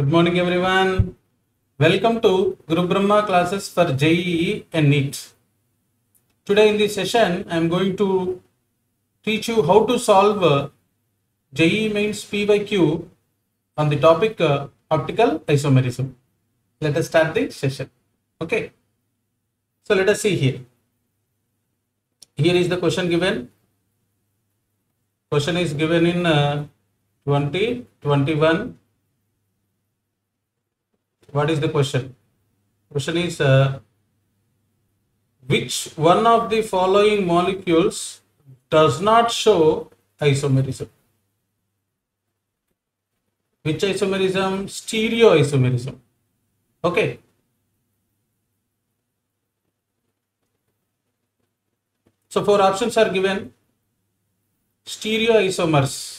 Good morning, everyone. Welcome to Guru Brahma classes for JEE and NEET. Today in this session, I am going to teach you how to solve JEE Mains P by Q on the topic optical isomerism. Let us start the session. Okay. So let us see here. Here is the question given. Question is given in 2021. What is the question? Question is which one of the following molecules does not show isomerism? Which isomerism? Stereoisomerism. Okay. So four options are given. Stereoisomers.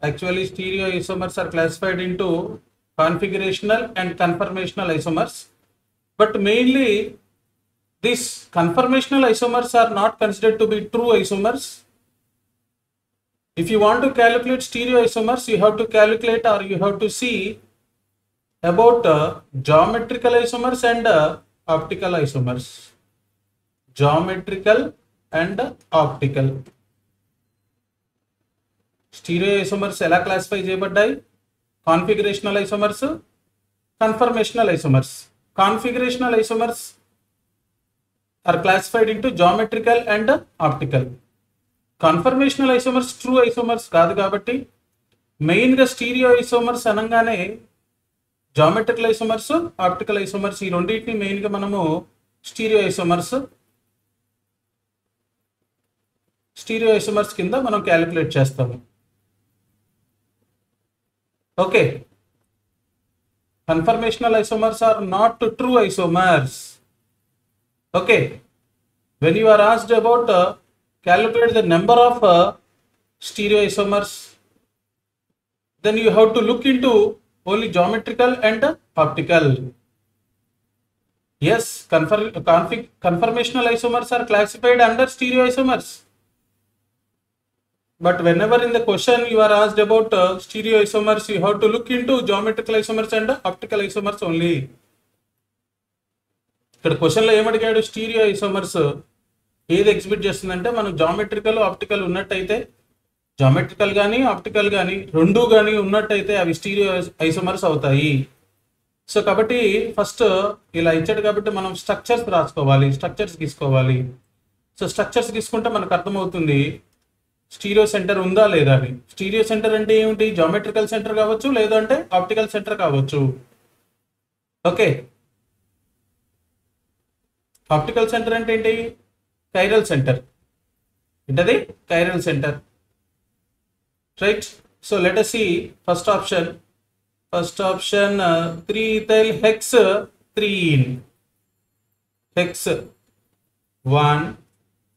Actually, stereoisomers are classified into configurational and conformational isomers. But mainly, these conformational isomers are not considered to be true isomers. If you want to calculate stereoisomers, you have to calculate or you have to see about geometrical isomers and optical isomers. Geometrical and optical. Stereoisomers ఎలా classify చేయబడ్డాయి? Configurational isomers, conformational isomers. Configurational isomers are classified into geometrical and optical. Conformational isomers true isomers కాదు కాబట్టి మెయిన్గా stereo isomers అనగానే geometrical isomers, optical isomers ఈ రెండింటిని మెయిన్గా మనము స్టీరియో ఐసోమర్స్ కింద మనం క్యాలిక్యులేట్ చేస్తాము. Okay, conformational isomers are not true isomers. Okay, when you are asked about calculate the number of stereoisomers, then you have to look into only geometrical and optical. Yes, conformational isomers are classified under stereoisomers. But whenever in the question you are asked about stereoisomers, you have to look into geometrical isomers and optical isomers only. ఇక్కడ క్వశ్చన్లో ఏమడిగాడు? Stereo isomers ఏది exhibit చేస్తుందంటే మనం geometrical, optical ఉన్నట్టయితే, geometrical కానీ optical కానీ రెండు కానీ ఉన్నట్టయితే అవి స్టీరియో ఐసోమర్స్ అవుతాయి. సో కాబట్టి ఫస్ట్ ఇలా ఇచ్చాడు కాబట్టి మనం స్ట్రక్చర్స్ రాసుకోవాలి, స్ట్రక్చర్స్ గీసుకోవాలి. సో స్ట్రక్చర్స్ గీసుకుంటే మనకు అర్థమవుతుంది స్టీరియో సెంటర్ ఉందా లేదా అని. స్టీరియో సెంటర్ అంటే ఏమిటి? జామెట్రికల్ సెంటర్ కావచ్చు, లేదంటే ఆప్టికల్ సెంటర్ కావచ్చు. ఓకే, ఆప్టికల్ సెంటర్ అంటే ఏంటి? Chiral centre. ఏంటది? Chiral centre. Right. So let us see first option. 3-ethyl hex 3-ene. Hex 1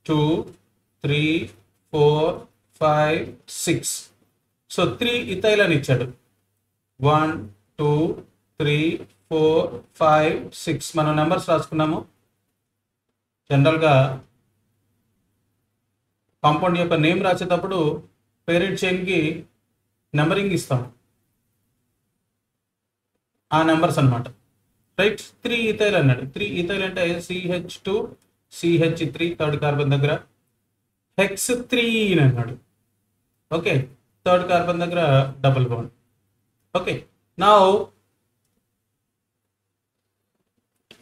2 3 4 5 6. So 3-ethyl అని ఇచ్చాడు. 1 2 3 4 5 6 మనం నెంబర్స్ రాసుకున్నాము. జనరల్గా కాంపౌండ్ యొక్క నేమ్ రాసేటప్పుడు పేరెంట్ చైన్కి నెంబరింగ్ ఇస్తాం, ఆ నెంబర్స్ అనమాట. రైట్. 3-ethyl అన్నాడు. 3-ethyl అంటే CH2 CH3 థర్డ్ కార్బన్ దగ్గర, హెక్స్ 3-ene అన్నాడు. ఓకే, థర్డ్ కార్బన్ దగ్గర double bond. Okay, now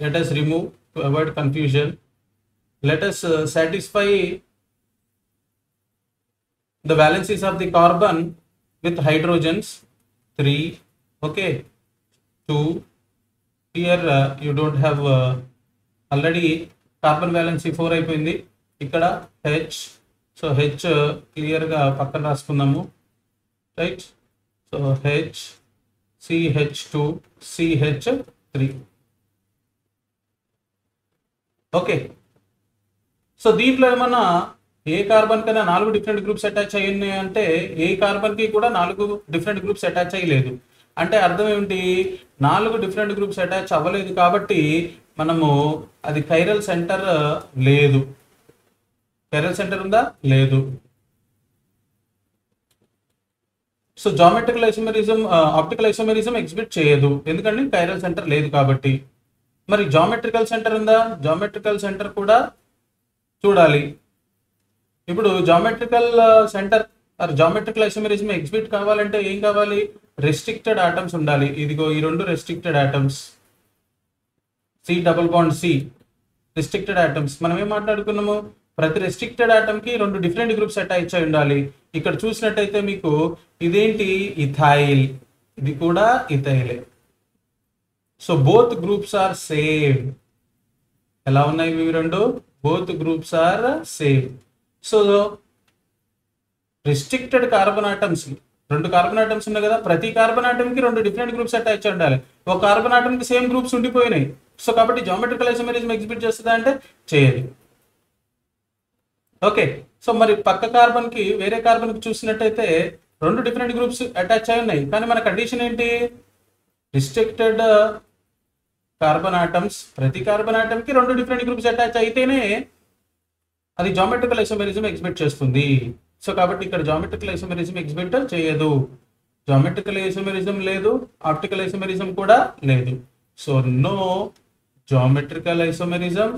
let us remove to avoid confusion. Let us satisfy the valencies of the carbon with hydrogens 3. Okay, 2. Here you don't have already carbon valency 4 అయిపోయింది. ఇక్కడ H. So H క్లియర్గా పక్కన రాసుకుందాము. Right. So H CH2 CH3. Okay, so దీంట్లో ఏమన్నా ఏ carbon కన్నా 4 different groups attach అయ్యాయి అంటే ఏ కార్బన్కి కూడా 4 డిఫరెంట్ గ్రూప్స్ అటాచ్ అయ్యలేదు. అంటే అర్థం ఏమిటి? 4 డిఫరెంట్ గ్రూప్స్ అటాచ్ అవ్వలేదు కాబట్టి మనము అది కైరల్ సెంటర్ లేదు. కైరల్ సెంటర్ ఉందా? లేదు. So geometrical isomerism optical isomerism exhibit చేయదు, ఎందుకంటే కైరల్ సెంటర్ లేదు కాబట్టి. మరి జామెట్రికల్ సెంటర్ ఉందా? జామెట్రికల్ సెంటర్ కూడా చూడాలి. ఇప్పుడు geometrical centre geometrical isomerism exhibit కావాలంటే ఏం కావాలి? రెస్ట్రిక్టెడ్ ఆటమ్స్ ఉండాలి. ఇదిగో ఈ రెండు restricted atoms, C double bond C, restricted atoms. మనం ఏం మాట్లాడుకున్నాము? ప్రతి రెస్ట్రిక్టెడ్ ఆటమ్ కి రెండు డిఫరెంట్ గ్రూప్స్ అటాచ్ అయి ఉండాలి. ఇక్కడ చూసినట్టయితే మీకు ఇదేంటి? ఇథైల్, ఇది కూడా ఇథైలే. So both groups are same. ఎలా ఉన్నాయి ఇవి రెండు? Both groups are same. So restricted carbon atoms, రెండు కార్బన్ ఆటమ్స్ ఉన్నాయి కదా, ప్రతి కార్బన్ ఆటమ్ కి రెండు డిఫరెంట్ గ్రూప్స్ అటాచ్ అయి ఉండాలి. ఒక కార్బన్ ఆటమ్ కి సేమ్ గ్రూప్స్ ఉండిపోయినాయి. సో కాబట్టి జామెట్రికల్ ఐసోమెరిజం ఎగ్జిబిట్ చేస్తుందా అంటే చేయదు. ఓకే, సో మరి పక్క కార్బన్ కి వేరే కార్బన్ కి చూసినట్టయితే రెండు డిఫరెంట్ గ్రూప్స్ అటాచ్ అయి ఉన్నాయి, కానీ మన కండిషన్ ఏంటి? రిస్ట్రిక్టెడ్ కార్బన్ ఆటమ్స్, ప్రతి కార్బన్ ఆటమ్ కి రెండు డిఫరెంట్ గ్రూప్స్ అటాచ్ అయితేనే అది జామెట్రికల్ ఐసోమెరిజం ఎగ్జిబిట్ చేస్తుంది. సో కాబట్టి ఇక్కడ జామెట్రికల్ ఐసోమెరిజం ఎగ్జిబిట్ చేయదు. జామెట్రికల్ ఐసోమెరిజం లేదు, ఆప్టికల్ ఐసోమెరిజం కూడా లేదు. So no geometrical isomerism,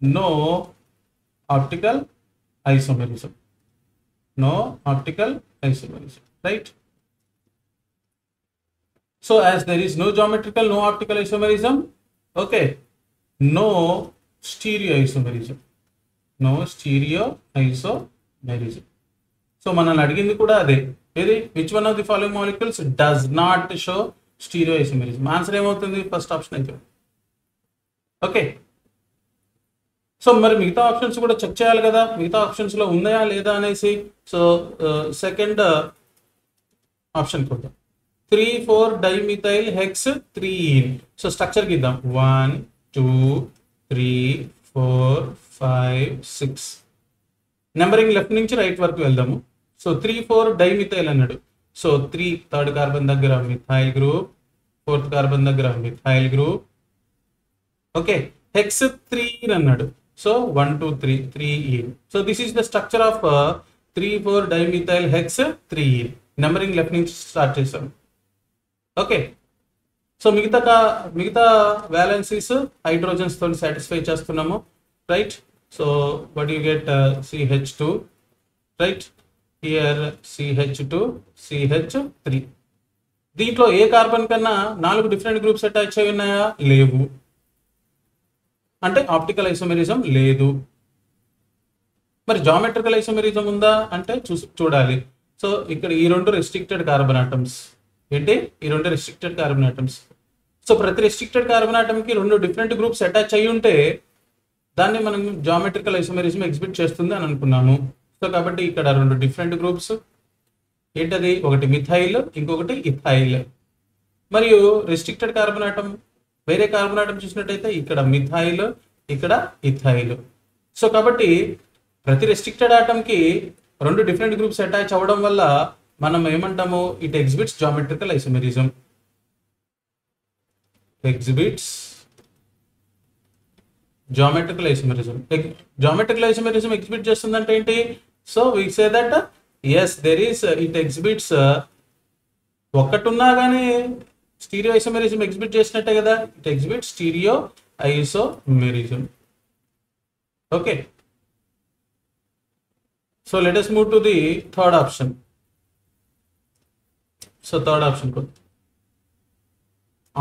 no optical isomerism, no optical isomerism, right? So as there is no geometrical, no optical isomerism, okay, no stereoisomerism, no stereoisomerism. So మనల్ని అడిగింది కూడా అదే, ఏది? which one of the following molecules does not show stereoisomerism? Answer ఏమవుతుంది? First option అయితే. Okay, so మరి మిగతా options కూడా చెక్ చేయాలి కదా, మిగతా ఆప్షన్స్ లో ఉన్నాయా లేదా అనేసి. సో సెకండ్ ఆప్షన్ కొద్దాం, 3,4 డైమిథైల్ హెక్స్ 3. సో స్ట్రక్చర్ కి ఇద్దాం, 1 2 3 4 5 6. నెంబరింగ్ లెఫ్ట్ నుంచి రైట్ వరకు వెళ్దాము. సో 3,4 డైమిథైల్ అన్నాడు. సో 3 థర్డ్ కార్బన్ దగ్గర మిథైల్ గ్రూప్, ఫోర్త్ కార్బన్ దగ్గర మిథైల్ గ్రూప్. ఓకే, హెక్స్ 3 అన్నాడు. So 1 2 3 3 So this is the structure of 3,4 dimethyl hex 3. Numbering left నుంచి స్టార్ట్ చేసాం. ఓకే, సో మిగతా వ్యాలెన్సీస్ హైడ్రోజన్స్ తో సాటిస్ఫై చేస్తున్నాము, right? So what you get? CH2, right? Here CH2 CH3. దీంట్లో ఏ carbon కన్నా 4 different groups attach అయి ఉన్నాయా? లేవు, అంటే ఆప్టికల్ ఐసోమెరిజం లేదు. మరి జామెట్రికల్ ఐసోమెరిజం ఉందా అంటే చూడాలి. సో ఇక్కడ ఈ రెండు రెస్ట్రిక్టెడ్ కార్బన్ ఆటమ్స్, ఏంటి? ఈ రెండు రెస్ట్రిక్టెడ్ కార్బన్ ఆటమ్స్. సో ప్రతి రెస్ట్రిక్టెడ్ కార్బన్ ఆటమ్ కి రెండు డిఫరెంట్ గ్రూప్స్ అటాచ్ అయి ఉంటే దాన్ని మనం జామెట్రికల్ ఐసోమెరిజం ఎగ్జిబిట్ చేస్తుంది అని అనుకున్నాము. సో కాబట్టి ఇక్కడ రెండు డిఫరెంట్ గ్రూప్స్, ఏంటది? ఒకటి మిథైల్, ఇంకొకటి ఇథైల్. మరియు రెస్ట్రిక్టెడ్ కార్బన్ ఆటమ్, వేరే కార్బన్ ఆటమ్ చూసినట్టయితే ఇక్కడ మిథైల్, ఇక్కడ ఇథైల్. సో కాబట్టి ప్రతి రెస్ట్రిక్టెడ్ ఆటమ్ కి రెండు డిఫరెంట్ గ్రూప్స్ అటాచ్ అవ్వడం వల్ల మనం ఏమంటాము? It exhibits geometrical isomerism. Exhibits geometrical isomerism. Geometrical isomerism exhibit చేస్తుందంటే ఏంటి? So we say that yes there is it exhibits ఒకటున్నా కానీ స్టీరియో ఐసోమెరిజం ఎగ్జిబిట్ చేసినట్టే కదా, it exhibit stereo isomerism. Okay, so let us move to the third option. So third option కు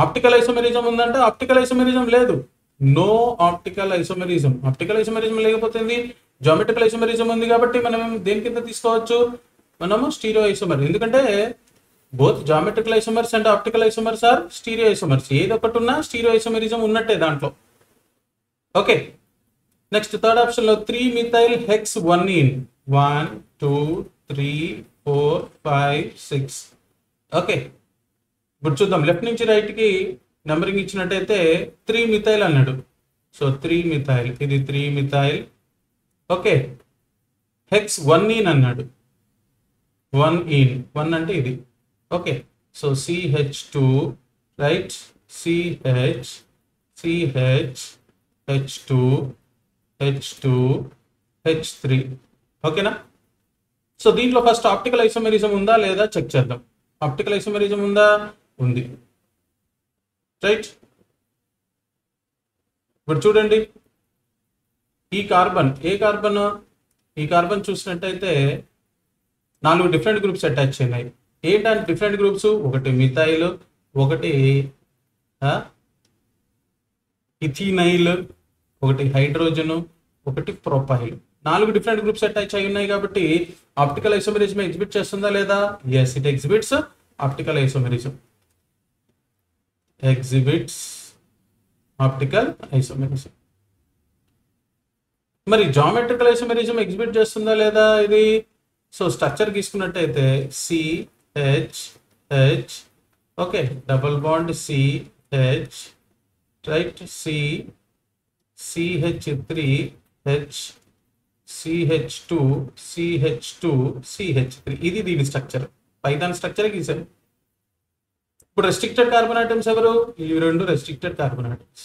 optical isomerism ఉందంటే optical isomerism లేదు, no optical isomerism. Optical isomerism లేకపోతుంది, geometrical isomerism ఉంది కాబట్టి మనం దేని కింద తీసుకోవచ్చు? మనము స్టీరియో ఐసోమర్. ఎందుకంటే both geometrical isomers and optical isomers are stereo isomers. ఏది ఒకటి ఉన్నా స్టీరియో ఐసోమెరిజం ఉన్నట్టే దాంట్లో. ఓకే, నెక్స్ట్ థర్డ్ ఆప్షన్ లో 3 మిథైల్ హెక్స్ 1 1 2 3 4 5 6. ఓకే, ఇప్పుడు చూద్దాం లెఫ్ట్ నుంచి రైట్ కి నెంబరింగ్ ఇచ్చినట్టయితే 3 మిథైల్ అన్నాడు. సో 3 మిథైల్, ఇది 3 మిథైల్. ఓకే, హెక్స్ 1 అన్నాడు. 1 అంటే ఇది. Okay, so CH2, right? CH H2 H2 H3. ఓకేనా? సో దీంట్లో ఫస్ట్ ఆప్టికల్ ఐసోమెరిజం ఉందా లేదా చెక్ చేద్దాం. ఆప్టికల్ ఐసోమెరిజం ఉందా? ఉంది. రైట్. ఇప్పుడు చూడండి, ఈ కార్బన్ ఈ కార్బన్ చూసినట్టయితే 4 డిఫరెంట్ గ్రూప్స్ అటాచ్ అయినాయి. ఏంటంటే డిఫరెంట్ గ్రూప్స్, ఒకటి మిథైల్, ఒకటి ఇథినైల్, ఒకటి హైడ్రోజన్, ఒకటి ప్రొపైల్. 4 డిఫరెంట్ గ్రూప్స్ అటాచ్ అయి ఉన్నాయి కాబట్టి ఆప్టికల్ ఐసోమెరిజం ఎగ్జిబిట్ చేస్తుందా లేదా? Yes, it exhibits optical isomerism. Exhibits optical isomerism. మరి జామెట్రికల్ ఐసోమెరిజం ఎగ్జిబిట్ చేస్తుందా లేదా ఇది? సో స్ట్రక్చర్ తీసుకున్నట్టయితే CH, okay, double bond CH, right, CH3H, CH2, CH3. ఇది దీని స్ట్రక్చర్. పైదాన్ స్ట్రక్చర్ గీసాను. ఇప్పుడు రెస్ట్రిక్టెడ్ కార్బన్ ఆటమ్స్ ఎవరు? ఇవి 2 restricted carbon atoms.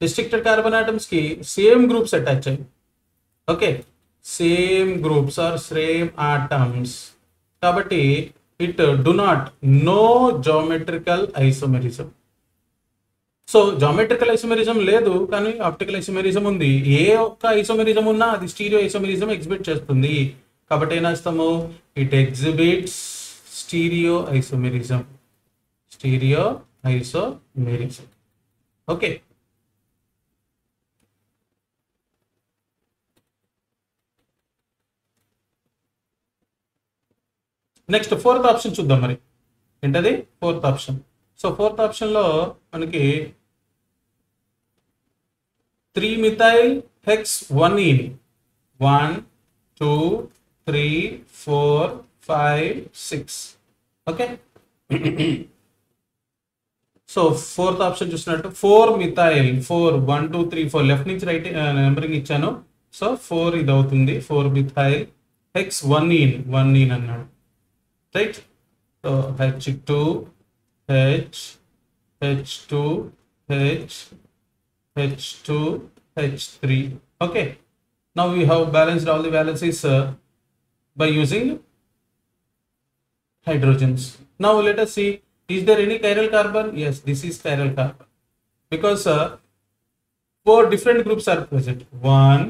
Restricted carbon atoms కి సేమ్ గ్రూప్స్ అటాచ్ అయ్యి, okay, same groups are same atoms. కాబట్టి it do not no geometrical isomerism. So geometrical isomerism లేదు, కానీ ఆప్టికల్ ఐసోమెరిజం ఉంది. ఏ ఒక్క ఐసోమెరిజం ఉన్నా అది స్టీరియో ఐసోమెరిజం ఎగ్జిబిట్ చేస్తుంది. కాబట్టి ఏం రాస్తాము? It exhibits stereo isomerism. Stereo isomerism. Okay. Next 4th option చూద్దాం. మరి ఏంటది 4th ఆప్షన్? సో 4th ఆప్షన్లో మనకి 3-methyl hex 1-ene 1 2 3 4 5 6. Okay. So 4th option చూసినట్టు 4-methyl 4 1 2 3 4 లెఫ్ట్ నుంచి రైట్ నెంబరింగ్ ఇచ్చాను. సో 4 ఇది అవుతుంది. 4-methyl hex 1-ene అన్నాడు. Right. So H2 H H2 H H2 H3. Okay. Now we have balanced all the valencies by using hydrogens. Now let us see, is there any chiral carbon? Yes, this is chiral carbon because 4 different groups are present. 1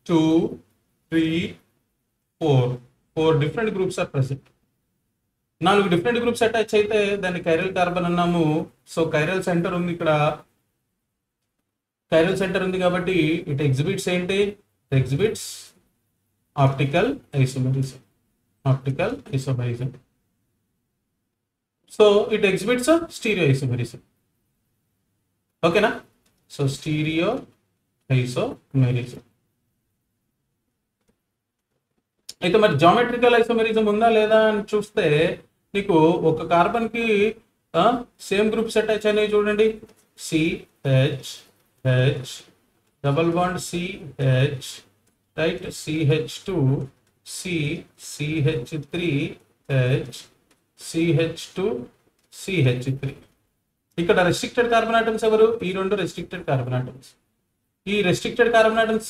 2 3 4. 4 different groups are present. 4 different groups attach అయితే దాన్ని chiral carbon అన్నాము. So chiral centre ఉంది ఇక్కడ. Chiral centre ఉంది కాబట్టి it exhibits ఏంటి? Exhibits optical isomerism. Optical isomerism. So it exhibits stereo isomerism. ఓకేనా? So stereo isomerism. అయితే మరి జామెట్రికల్ ఐసోమెరిజం ఉందా లేదా అని చూస్తే నీకు ఒక కార్బన్ కి సేమ్ గ్రూప్స్ అటాచ్ అయినాయి చూడండి. CH H double bond CH, right, CH2 CH3 H CH2 CH3. ఇక్కడ రెస్ట్రిక్టెడ్ కార్బన్ ఆటమ్స్ ఎవరు? ఈ 2 రెస్ట్రిక్టెడ్ కార్బన్ ఆటమ్స్. ఈ restricted carbon atoms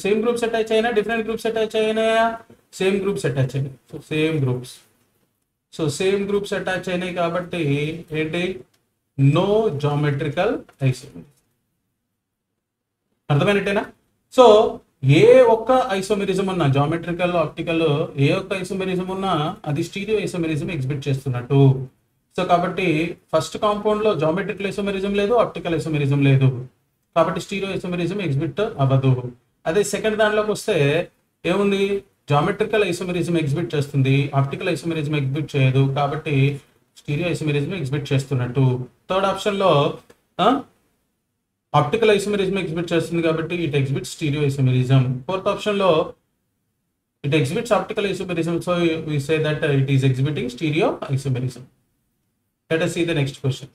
same groups attach అయినా డిఫరెంట్ గ్రూప్స్ అటాచ్ అయినాయా? సేమ్ గ్రూప్స్ అటాచ్ అయినాయి. So same groups. So same groups attach అయినాయి కాబట్టి ఏంటి? No geometrical isomerism. అర్థమైనట్టేనా? సో ఏ ఒక్క ఐసోమెరిజం ఉన్నా, జామెట్రికల్ ఆప్టికల్ ఏ ఒక్క ఐసోమెరిజం ఉన్నా అది స్టీరియో ఐసోమెరిజం ఎగ్జిబిట్ చేస్తున్నట్టు. సో కాబట్టి ఫస్ట్ కాంపౌండ్ లో జామెట్రికల్ ఐసోమెరిజం లేదు, ఆప్టికల్ ఐసోమెరిజం లేదు. కాబట్టి స్టీరియో ఐసోమెరిజం ఎగ్జిబిట్ అవ్వదు. అదే సెకండ్ దానిలోకి వస్తే ఏముంది? జామెట్రికల్ ఐసోమెరిజం ఎగ్జిబిట్ చేస్తుంది, ఆప్టికల్ ఐసోమెరిజం ఎగ్జిబిట్ చేయదు. కాబట్టి స్టీరియో ఐసోమెరిజం ఎగ్జిబిట్ చేస్తున్నట్టు. థర్డ్ ఆప్షన్ లో ఆప్టికల్ ఐసోమెరిజం ఎగ్జిబిట్ చేస్తుంది కాబట్టి it exhibit stereo isomerism. Fourth option లో it exhibits optical isomerism. So we say that it is exhibiting stereo isomerism. Let us see the next question.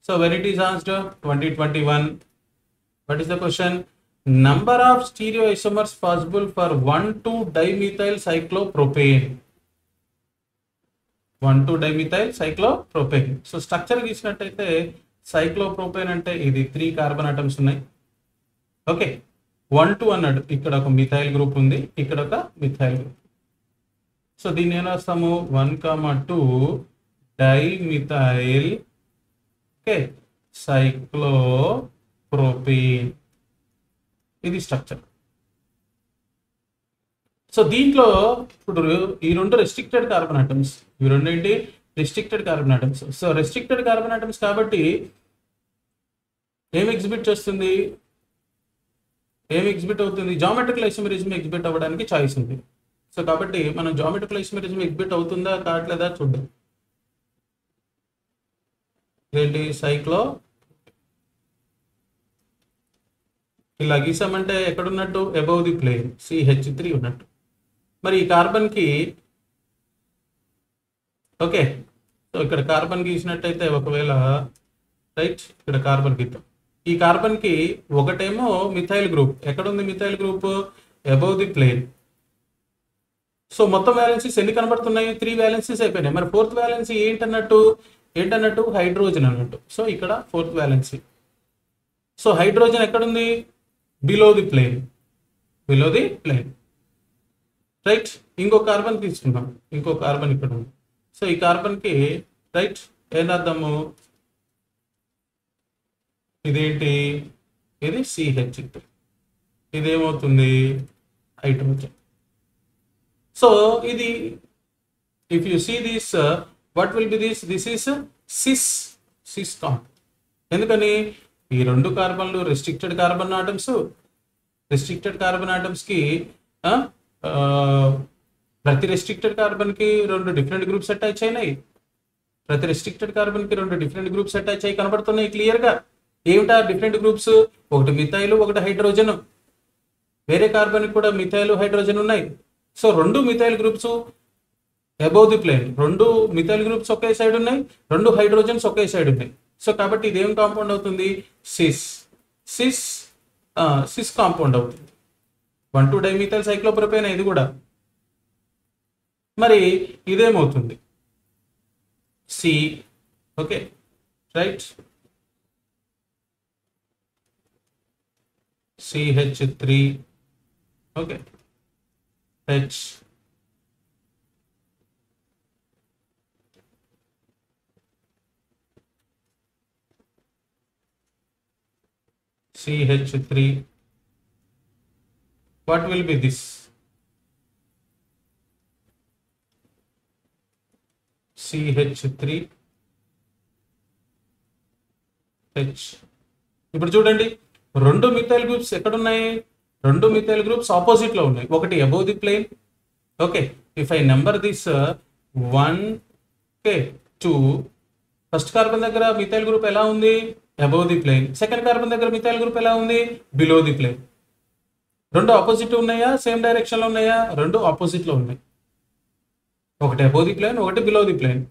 So when it is asked 2021, what is the question? Number of stereoisomers possible for 1,2-dimethyl cyclopropane. 1,2-dimethyl cyclopropane. So structure గీసినట్టయితే cyclopropane అంటే ఇది 3 carbon atoms ఉన్నాయి. Okay, 1,2 అన్నాడు. ఇక్కడ ఒక methyl group ఉంది, ఇక్కడ ఒక methyl group. So దీన్ని ఏం రాస్తాము? 1,2 డైమిథైల్ ఓకే సైక్లోప్రోపేన్, ఇది స్ట్రక్చర్. సో దీంట్లో ఇప్పుడు ఈ రెండు రెస్ట్రిక్టెడ్ కార్బన్ ఆటమ్స్, ఇవి రెండు ఏంటి restricted carbon atoms. So restricted carbon atoms కాబట్టి ఏమి ఎగ్జిబిట్ చేస్తుంది, ఏమి ఎగ్జిబిట్ అవుతుంది, జామెట్రికల్ ఐసోమెరిజం ఎగ్జిబిట్ అవ్వడానికి ఛాయిస్ ఉంది. సో కాబట్టి మనం జామెట్రికల్ ఐసోమెరిజం ఎగ్జిబిట్ అవుతుందా కావట్లేదా చూద్దాం. ఏంటి సైక్లో ఇలా గీసామంటే ఎక్కడున్నట్టు అబౌవ్ ది ప్లేన్ CH3 ఉన్నట్టు. మరి ఈ కార్బన్కి ఓకే, సో ఇక్కడ కార్బన్ గీసినట్టయితే ఒకవేళ రైట్ ఇక్కడ కార్బన్ గీద్దాం. ఈ కార్బన్కి ఒకటేమో మిథైల్ గ్రూప్, ఎక్కడుంది methyl group above the plane. So మొత్తం వ్యాలెన్సీస్ ఎన్ని కనబడుతున్నాయి, 3 వ్యాలెన్సీస్ అయిపోయినాయి. మరి 4th వ్యాలెన్సీ ఏంటన్నట్టు హైడ్రోజన్ అన్నట్టు. సో ఇక్కడ 4th వ్యాలెన్సీ. సో హైడ్రోజన్ ఎక్కడుంది below the plane, below the plane right. ఇంకో కార్బన్ తీసుకుందాం, ఇంకో కార్బన్ ఇక్కడ ఉంది. సో ఈ కార్బన్కి రైట్ ఏం అర్థము, ఇదేంటి ఇది CH3, ఇదేమవుతుంది హైడ్రోజన్. సో ఇది if you see this what will be this is cis compound. ఎందుకని ఈ రెండు కార్బన్లు restricted carbon atoms, restricted carbon ఆటమ్స్కి ప్రతి రెస్ట్రిక్టెడ్ కార్బన్కి 2 డిఫరెంట్ గ్రూప్స్ అటాచ్ అయినాయి, ప్రతి రెస్ట్రిక్టెడ్ కార్బన్కి 2 డిఫరెంట్ గ్రూప్స్ అటాచ్ అయ్యి కనబడుతున్నాయి క్లియర్గా. ఏమిటా డిఫరెంట్ గ్రూప్స్, ఒకటి మిథైల్ ఒకటి హైడ్రోజన్, వేరే కార్బన్ కూడా మిథైల్ హైడ్రోజన్ ఉన్నాయి. So 2 methyl groups above the plane, 2 methyl groups okay side ఉన్నాయి, 2 హైడ్రోజన్స్ ఒకే సైడ్ ఉన్నాయి. సో కాబట్టి ఇదేం కాంపౌండ్ అవుతుంది సిస్ కాంపౌండ్ అవుతుంది. 1,2 డైమిథైల్ సైక్లోప్రోపేన్ ఇది కూడా. మరి ఇదేమవుతుంది C okay right CH3 okay H CH3. What will be this? CH3 H. ఇప్పుడు చూడండి 2 మిథైల్ గ్రూప్స్ ఎక్కడ ఉన్నాయి, 2 మిథైల్ గ్రూప్స్ ఆపోజిట్ లో ఉన్నాయి. ఒకటి above the plane okay. If I number this 1 okay 2, first carbon దగ్గర మిథైల్ గ్రూప్ ఎలా ఉంది above the plane, second carbon దగ్గర మిథైల్ గ్రూప్ ఎలా ఉంది బిలో ది ప్లేన్. 2 ఆపోజిట్ ఉన్నాయా సేమ్ డైరెక్షన్ లో ఉన్నాయా, 2 ఆపోజిట్ లో ఉన్నాయి. ఒకటి అబౌవ్ ది ప్లేన్ ఒకటి below the plane.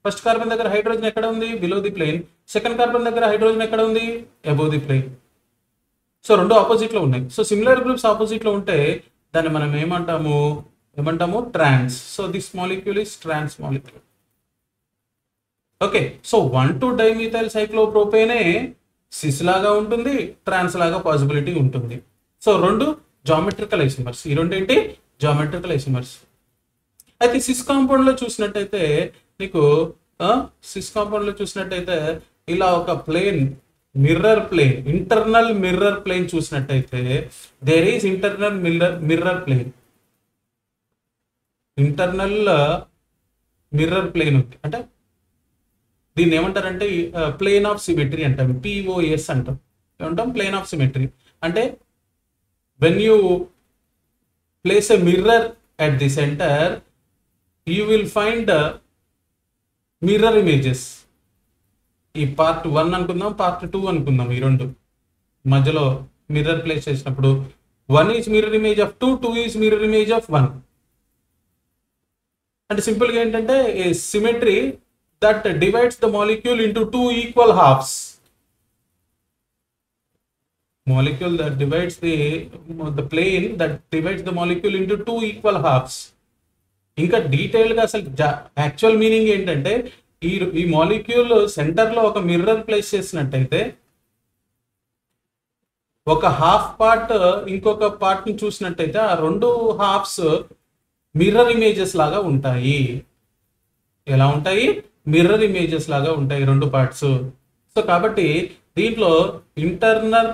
First carbon దగ్గర హైడ్రోజన్ ఎక్కడ ఉంది below the plane, second carbon దగ్గర హైడ్రోజన్ ఎక్కడ ఉంది above the plane. So 2 opposite లో ఉన్నాయి. సో సిమిలర్ గ్రూప్స్ ఆపోజిట్ లో ఉంటే దాన్ని మనం ఏమంటాము trans. So this molecule is trans molecule okay. So 1,2 dimethyl సైక్లోప్రోపేనే సిస్ లాగా ఉంటుంది, ట్రాన్స్ లాగా పాసిబిలిటీ ఉంటుంది. సో 2 జామెట్రికల్ ఐసోమర్స్, ఈ 2 ఏంటి జామెట్రికల్ ఐసోమర్స్. అయితే సిస్ కాంపౌండ్ లో చూసినట్టయితే నీకు ఇలా ఒక plane mirror plane, internal mirror plane చూసినట్టయితే there is internal mirror plane, internal mirror plane ఉంది. అంటే దీన్ని ఏమంటారంటే ప్లేన్ ఆఫ్ సిమెట్రీ అంటాం, POS అంటాం. ఏమంటాం ప్లేన్ ఆఫ్ సిమెట్రీ అంటే when you place a mirror at the center you will find mirror images. ఈ పార్ట్ 1 అనుకుందాం, పార్ట్ 2 అనుకుందాం. ఈ 2 మధ్యలో మిర్రర్ ప్లేస్ చేసినప్పుడు 1 is mirror image of 2, 2 is mirror image of 1. అంటే సింపుల్గా ఏంటంటే a symmetry that divides the molecule into 2 equal halves. Molecule that divides the plane that divides the molecule into 2 equal halves. ఇంకా detail గా అసలు actual meaning ఏంటంటే ఈ molecule centre లో ఒక మిర్రర్ ప్లేస్ చేసినట్టయితే ఒక హాఫ్ పార్ట్ ఇంకొక పార్ట్ ని చూసినట్టయితే ఆ 2 హాఫ్స్ మిర్రర్ ఇమేజెస్ లాగా ఉంటాయి. ఎలా ఉంటాయి మిర్రర్ ఇమేజెస్ లాగా ఉంటాయి రెండు పార్ట్స్. సో కాబట్టి దీంట్లో internal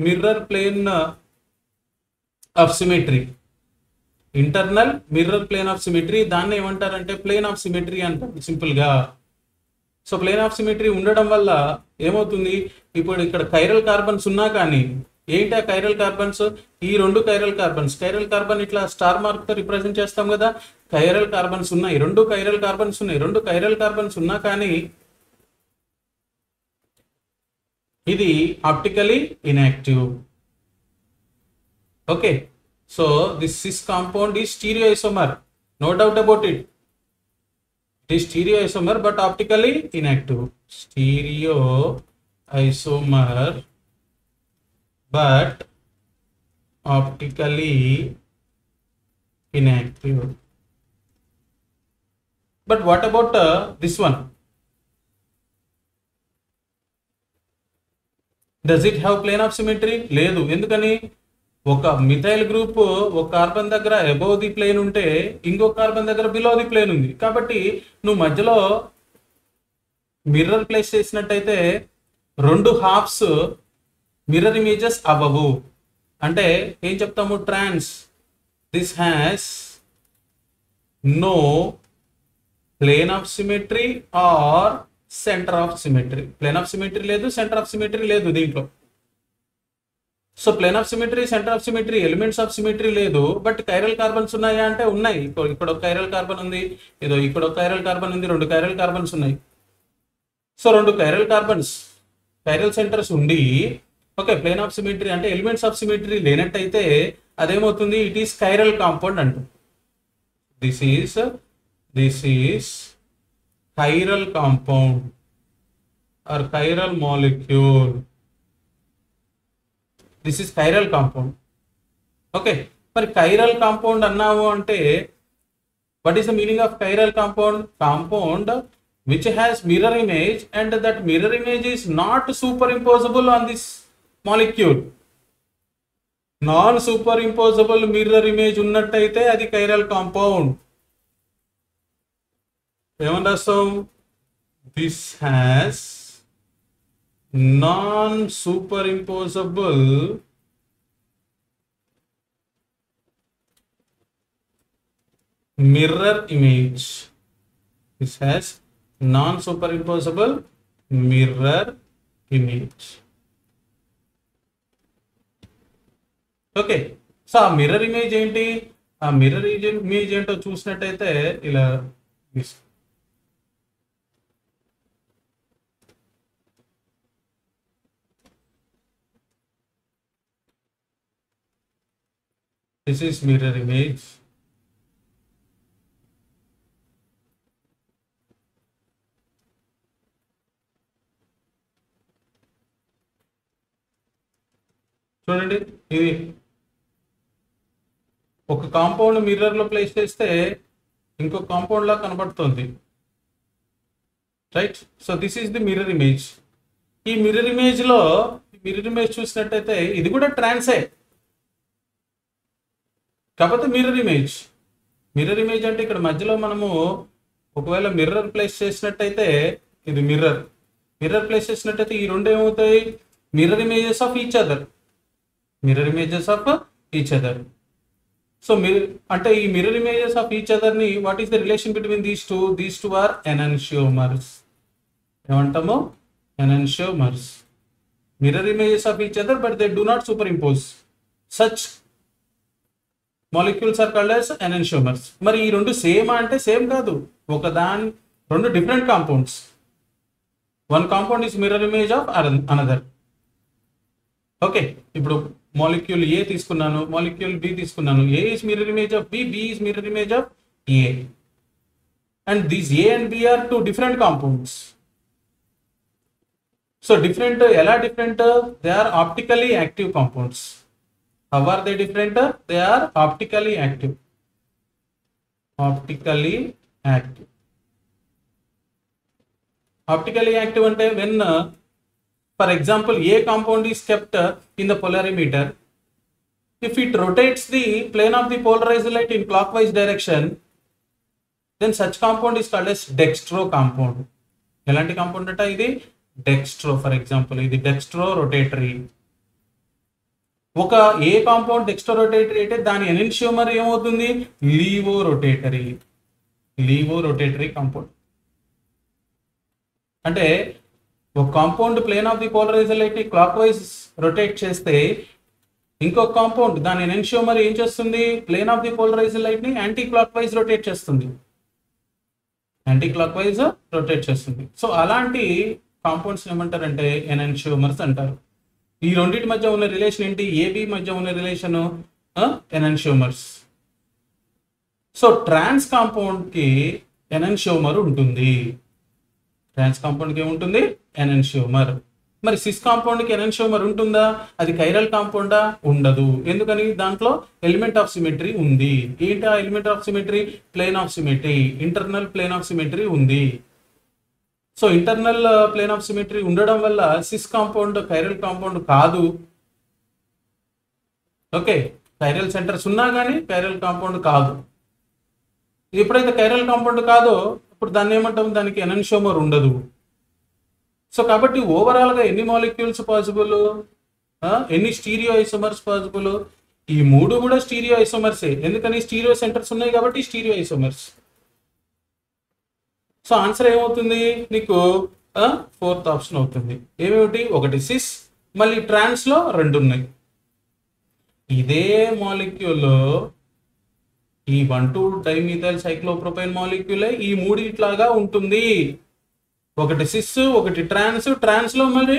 mirror plane of symmetry, internal mirror plane of symmetry, దాన్ని ఏమంటారంటే ప్లేన్ ఆఫ్ సిమెట్రీ అంటారు సింపుల్ గా. సో ప్లేన్ ఆఫ్ సిమెట్రీ ఉండడం వల్ల ఏమవుతుంది, ఇప్పుడు ఇక్కడ కైరల్ కార్బన్స్ ఉన్నా కానీ ఏంటి ఆ కైరల్ కార్బన్స్, ఈ రెండు కైరల్ కార్బన్ ఇట్లా స్టార్ మార్క్ తో రిప్రజెంట్ చేస్తాం కదా, కైరల్ కార్బన్స్ ఉన్నాయి, రెండు కైరల్ కార్బన్స్ ఉన్నా కానీ ఇది optically inactive. Okay, so this cis compound is stereoisomer, no doubt about it. It is stereoisomer but optically inactive. Stereoisomer but optically inactive. But what about this one? Does it have plane of symmetry? లేదు. ఎందుకని, ఒక methyl group ఒక carbon దగ్గర above the plane ఉంటే ఇంకొక carbon దగ్గర below the plane ఉంది. కాబట్టి నువ్వు మధ్యలో మిర్రర్ ప్లేస్ చేసినట్టయితే రెండు హాఫ్స్ మిర్రర్ ఇమేజెస్ అవ్వవు. అంటే ఏం చెప్తాము, trans this has no plane of symmetry or centre of symmetry. Plane of symmetry లేదు, సెంటర్ ఆఫ్ సిమెట్రీ లేదు దీంట్లో. So plane of symmetry, centre of symmetry, elements of symmetry లేదు. బట్ కైరల్ కార్బన్స్ ఉన్నాయా అంటే ఉన్నాయి. ఇక్కడ ఒక కైరల్ కార్బన్ ఉంది, ఏదో ఇక్కడ ఒక కైరల్ కార్బన్ ఉంది, రెండు కైరల్ కార్బన్స్ ఉన్నాయి. సో రెండు కైరల్ కార్బన్స్, కైరల్ సెంటర్స్ ఉండి ఓకే ప్లేన్ ఆఫ్ సిమెట్రీ అంటే ఎలిమెంట్స్ ఆఫ్ సిమెట్రీ లేనట్టయితే అదేమవుతుంది, ఇట్ ఈస్ కైరల్ కాంపౌండ్ అంటూ. This is chiral compound or chiral molecule. This is chiral compound. Okay, మరి కైరల్ కాంపౌండ్ అన్నావు అంటే what is the meaning of chiral compound? Compound which has mirror image and that mirror image is not superimposable on this molecule. Non super imposable mirror image ఉన్నట్టయితే అది chiral compound. ఏమని రాస్తాం, this has non-superimposable mirror image. This has non-superimposable mirror image. Okay, so ఆ mirror image ఏంటి, ఆ mirror image ఏంటో చూసినట్టయితే ఇలా this is mirror image. చూడండి, ఇది ఒక కాంపౌండ్ మిర్రర్ లో ప్లేస్ చేస్తే ఇంకో కాంపౌండ్ లా కనబడుతుంది, right? So this is the mirror image. ఈ మిర్రర్ ఇమేజ్ లో మిర్రర్ ఇమేజ్ చూసినట్టయితే ఇది కూడా ట్రాన్సే, కాకపోతే మిర్రర్ ఇమేజ్. మిర్రర్ ఇమేజ్ అంటే ఇక్కడ మధ్యలో మనము ఒకవేళ మిర్రర్ ప్లేస్ చేసినట్టయితే ఇది మిర్రర్ ప్లేస్ చేసినట్టయితే ఈ రెండు ఏమవుతాయి, mirror images of each other. So అంటే ఈ mirror images of each other ని what is the relation between these two are enantiomers. ఏమంటాము, enantiomers. Mirror images of each other but they do not superimpose. Such molecules are called as enantiomers. మరి ఈ రెండు same అంటే same కాదు, రెండు different compounds. One compound is mirror image of another. Okay, ఇప్పుడు molecule A తీసుకున్నాను, molecule B తీసుకున్నాను. A is mirror image of B, B is mirror image of A. And these A and B are two different compounds. So different, ఎలా different? They are optically active compounds. How are they different? They are optically active. Optically active. Optically active ante when, for example, a compound is kept in the polarimeter. If it rotates the plane of the polarized light in clockwise direction, then such compound is called as dextro compound. ఎలాంటి compound అంటే ఇది dextro. For example ఇది dextro rotatory. ఒక A compound dextro rotatory అయితే దాని enantiomer ఏమవుతుంది levo rotatory. Levo rotatory compound అంటే ఒక compound plane of the polarizer light ని క్లాక్ వైజ్ రొటేట్ చేస్తే ఇంకొక కాంపౌండ్ దాని ఎనెన్షియోమర్ ఏం చేస్తుంది plane of the polarizer light ని యాంటీ క్లాక్ వైజ్ రొటేట్ చేస్తుంది. యాంటీ క్లాక్ వైజ్ రొటేట్ చేస్తుంది. సో అలాంటి కాంపౌండ్స్ ఏమంటారంటే ఎనెన్షియోమర్స్ అంటారు. ఈ రెండింటి మధ్య ఉన్న రిలేషన్ ఏంటి ఏబి మధ్య ఉన్న relation enantiomers. So trans compound కి ఎనెన్షియోమర్ ఉంటుంది. ట్రాన్స్ కాంపౌండ్ కి ఏముంటుంది ఎనెన్షియోమర్. మరి సిస్ కాంపౌండ్ కి ఎనెన్షియోమర్ ఉంటుందా అది కైరల్ కాంపౌండా ఉండదు. ఎందుకని దాంట్లో ఎలిమెంట్ ఆఫ్ సిమెట్రీ ఉంది. ఏంటి ఆ element of symmetry plane of symmetry internal plane of symmetry ఉంది. So internal plane of symmetry ఉండడం వల్ల సిస్ కాంపౌండ్ కైరల్ కాంపౌండ్ కాదు. ఓకే కైరల్ సెంటర్స్ ఉన్నా కానీ కైరల్ కాంపౌండ్ కాదు. ఎప్పుడైతే కైరల్ కాంపౌండ్ కాదో ఇప్పుడు దాన్ని ఏమంటాం దానికి ఎనెన్షియోమర్ ఉండదు. సో కాబట్టి ఓవరాల్ గా ఎన్ని మాలిక్యూల్స్ పాసిబుల్ ఎన్ని స్టీరియో ఐసోమర్స్ పాసిబుల్ ఈ మూడు కూడా స్టీరియో ఐసోమర్సే. ఎందుకని స్టీరియో సెంటర్స్ ఉన్నాయి కాబట్టి స్టీరియో ఐసోమర్స్. సో ఆన్సర్ ఏమవుతుంది నీకు ఫోర్త్ ఆప్షన్ అవుతుంది. ఏమేమిటి ఒకటి సిస్ మళ్ళీ ట్రాన్స్ లో రెండు ఉన్నాయి. ఇదే మాలిక్యూల్లో ఈ 1,2-డైమిథైల్ సైక్లోప్రొపైన్ మాలిక్యూలే ఈ మూడిట్లాగా ఉంటుంది. ఒకటి సిస్ ఒకటి ట్రాన్స్. ట్రాన్స్ లో మళ్ళీ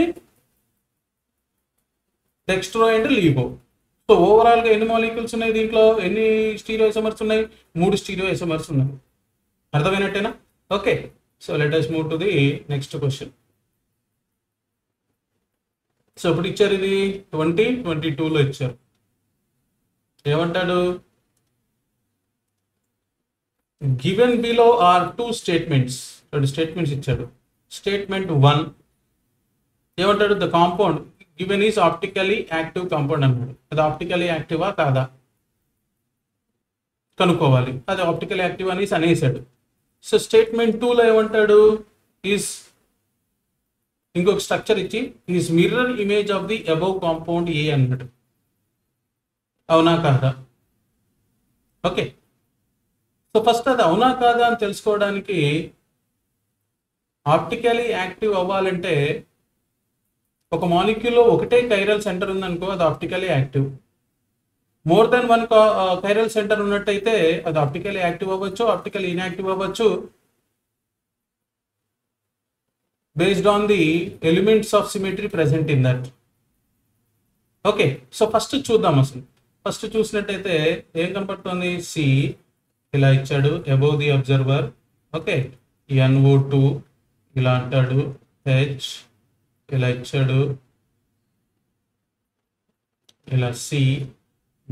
Dextro and Livo. So overall గా ఎన్ని మాలిక్యూల్స్ ఉన్నాయి దీంట్లో ఎన్ని స్టీరియో ఐసోమర్స్ ఉన్నాయి 3 స్టీరియో ఐసోమర్స్ ఉన్నాయి. అర్థమైనట్టేనా? Okay so let us move to the next question. So ఇప్పుడు ఇచ్చారు ఇది 2022లో ఇచ్చారు. ఏమంటాడు given below are 2 statements. 2 statements ఇచ్చాడు. స్టేట్మెంట్ 1 ఏమంటాడు the compound given is optically active compound అన్నాడు. అది ఆప్టికలీ యాక్టివా కాదా కనుక్కోవాలి. అది ఆప్టికల్ యాక్టివ్ అనేసి అనేసాడు. సో స్టేట్మెంట్ 2లో ఏమంటాడు ఈస్ ఇంకొక స్ట్రక్చర్ ఇచ్చి is mirror image of the above compound A అన్నాడు. అవునా కాదా? ఓకే సో ఫస్ట్ అది అవునా కాదా అని తెలుసుకోవడానికి ఆప్టికలీ యాక్టివ్ అవ్వాలంటే ఒక మాలిక్యూల్లో ఒకటే కైరల్ సెంటర్ ఉందనుకో అది optically active. More than 1 chiral centre ఉన్నట్టయితే అది ఆప్టికలీ యాక్టివ్ అవ్వచ్చు ఆప్టికల్ ఇన్యాక్టివ్ అవ్వచ్చు based on the elements of symmetry present in that. Okay so first చూద్దాం. అసలు ఫస్ట్ చూసినట్టయితే ఏం కనపడుతుంది సి ఇలా ఇచ్చాడు above the observer. Okay NO2 ఇలా అంటాడు. H ఇలా ఇచ్చాడు. ఇలా సి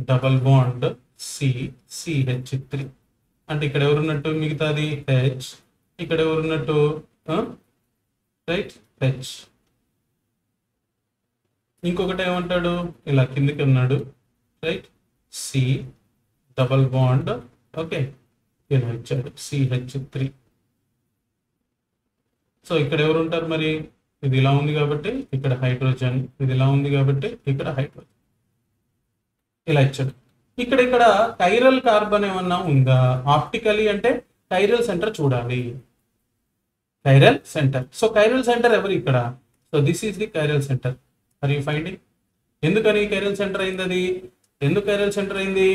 డబల్ బాండ్ CH3 అంటే ఇక్కడ ఎవరున్నట్టు మిగతాది H ఇక్కడ ఎవరున్నట్టు రైట్ H. ఇంకొకటి ఏమంటాడు ఇలా కిందికి ఉన్నాడు right C double bond okay ఇలా ఇచ్చాడు CH3. సో ఇక్కడ ఎవరు ఉంటారు మరి ఇది ఇలా ఉంది కాబట్టి ఇక్కడ హైడ్రోజన్ ఇది ఇలా ఉంది కాబట్టి ఇక్కడ హైడ్రోజన్ ఇలా ఇచ్చాడు. ఇక్కడ కైరల్ కార్బన్ ఏమన్నా ఉందా ఆప్టికలీ అంటే కైరల్ సెంటర్ చూడాలి. Chiral centre. So chiral center ఎవరు ఇక్కడ? So this is the chiral center. Are you finding? ఎందుకని కైరల్ సెంటర్ అయింది అది? ఎందుకు కైరల్ సెంటర్ అయింది?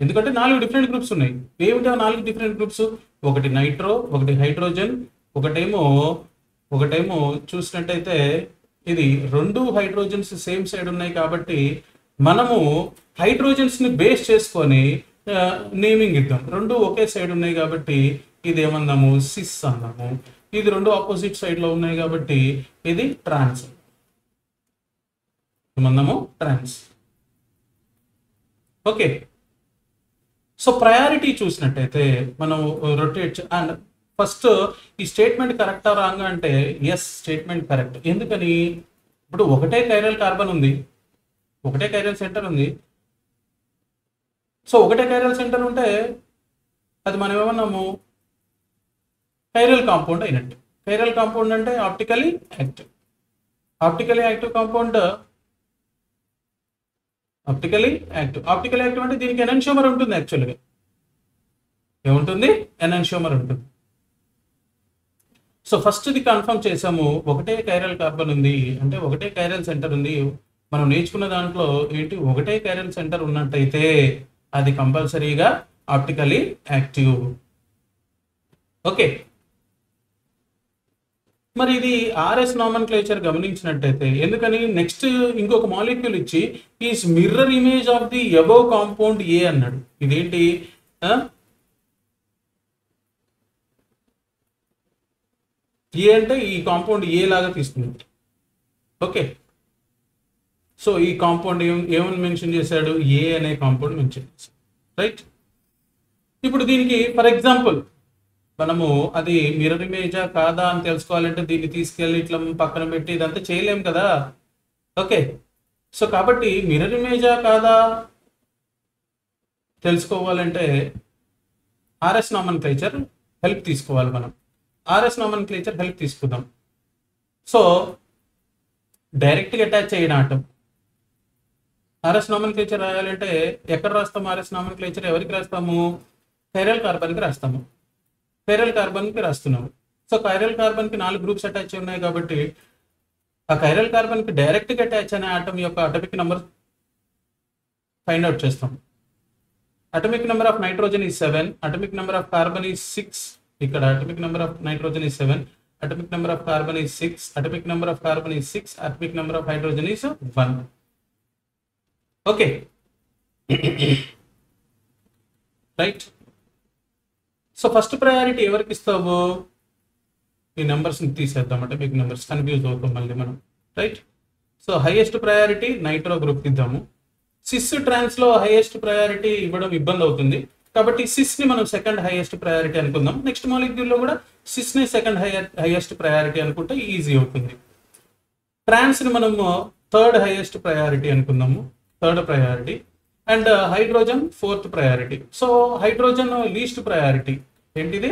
ఎందుకంటే 4 డిఫరెంట్ గ్రూప్స్ ఉన్నాయి. ఏమిటా 4 డిఫరెంట్ గ్రూప్స్? ఒకటి నైట్రో ఒకటి హైడ్రోజన్ ఒకటేమో చూసినట్టయితే ఇది 2 హైడ్రోజన్స్ సేమ్ సైడ్ ఉన్నాయి కాబట్టి మనము హైడ్రోజన్స్ ని బేస్ చేసుకొని నేమింగ్ ఇద్దాం. 2 ఒకే సైడ్ ఉన్నాయి కాబట్టి ఇది ఏమన్నాము సిస్ అన్నాము. ఇది 2 ఆపోజిట్ సైడ్ లో ఉన్నాయి కాబట్టి ఇది ట్రాన్స్ ఏమన్నాము ట్రాన్స్. ఓకే సో ప్రయారిటీ చూసినట్టయితే మనం రొటేట్ అండ్ ఫస్ట్ ఈ స్టేట్మెంట్ కరెక్టా రాంగ్ అంటే ఎస్ స్టేట్మెంట్ కరెక్ట్. ఎందుకని ఇప్పుడు ఒకటే కైరల్ కార్బన్ ఉంది ఒకటే కైరల్ సెంటర్ ఉంది. సో ఒకటే కైరల్ సెంటర్ ఉంటే అది మనం ఏమన్నాము కైరల్ కాంపౌండ్ అయినట్టు. కైరల్ కాంపౌండ్ అంటే optically active. Optically active compound optically active అంటే దీనికి ఎనన్షియోమర్ ఉంటుంది. యాక్చువల్గా ఏముంటుంది? ఎనన్షియోమర్ ఉంటుంది. సో ఫస్ట్ ఇది కన్ఫర్మ్ చేసాము, ఒకటే కైరల్ కార్బన్ ఉంది అంటే ఒకటే కైరల్ సెంటర్ ఉంది. మనం నేర్చుకున్న దాంట్లో ఏంటి, ఒకటే కైరల్ సెంటర్ ఉన్నట్టయితే అది కంపల్సరీగా ఆప్టికలీ యాక్టివ్. ఓకే, మరి ఇది ఆర్ఎస్ నామన్క్లేచర్ గమనించినట్టయితే, ఎందుకని నెక్స్ట్ ఇంకొక మాలిక్యూల్ ఇచ్చి is mirror image of the above compound A అన్నాడు. ఇదేంటి? ఏ అంటే ఈ కాంపౌండ్ ఏ లాగా తీసుకుంది. ఓకే, సో ఈ కాంపౌండ్ ఏమని మెన్షన్ చేశాడు? ఏ అనే కాంపౌండ్ మెన్షన్ చేశాడు. రైట్, ఇప్పుడు దీనికి ఫర్ ఎగ్జాంపుల్ మనము అది మిర్రర్ ఇమేజా కాదా అని తెలుసుకోవాలంటే దీన్ని తీసుకెళ్ళి ఇట్లా పక్కన పెట్టి ఇదంతా చేయలేం కదా. ఓకే, సో కాబట్టి మిర్రర్ ఇమేజా కాదా తెలుసుకోవాలంటే ఆర్ఎస్ నామన్క్లేచర్ హెల్ప్ తీసుకోవాలి. మనం ఆర్ఎస్ నామన్క్లేచర్ హెల్ప్ తీసుకుందాం. సో డైరెక్ట్గా అటాచ్ అయిన ఆటం ఆర్ఎస్ నామన్క్లేచర్ రాయాలంటే ఎక్కడ రాస్తాము? ఆర్ఎస్ నామన్క్లేచర్ ఎవరికి రాస్తాము? కైరల్ కార్బన్కి రాస్తాము. కైరల్ కార్బన్కి రాస్తున్నాము. సో కైరల్ కార్బన్కి 4 గ్రూప్స్ అటాచ్ ఉన్నాయి కాబట్టి ఆ కైరల్ కార్బన్కి డైరెక్ట్గా అటాచ్ అనే ఆటం యొక్క అటమిక్ నెంబర్ ఫైండ్ అవుట్ చేస్తాం. Atomic number of nitrogen is 7, atomic number of carbon is 6. ఇక్కడ atomic number of nitrogen is 7, atomic number of carbon is 6, atomic number of carbon is 6, atomic number of hydrogen is 1. Okay, right. So first priority ఎవరికి ఇస్తావు? ఈ నెంబర్స్ని తీసేద్దాం, అంటే మీకు numbers confuse అవుతాం మళ్ళీ మనం. Right, so highest priority nitro గ్రూప్కి ఇద్దాము. సిస్ ట్రాన్స్లో హైయెస్ట్ ప్రయారిటీ ఇవ్వడం ఇబ్బంది అవుతుంది కాబట్టి సిస్ని మనం సెకండ్ హైయెస్ట్ ప్రయారిటీ అనుకుందాం. నెక్స్ట్ మాలిక్యూల్లో కూడా సిస్ని సెకండ్ హైయెస్ట్ ప్రయారిటీ అనుకుంటే ఈజీ అవుతుంది. ట్రాన్స్ని మనము థర్డ్ హైయెస్ట్ ప్రయారిటీ అనుకుందాము, third priority. And hydrogen fourth priority. So hydrogen least priority. ఏంటిది?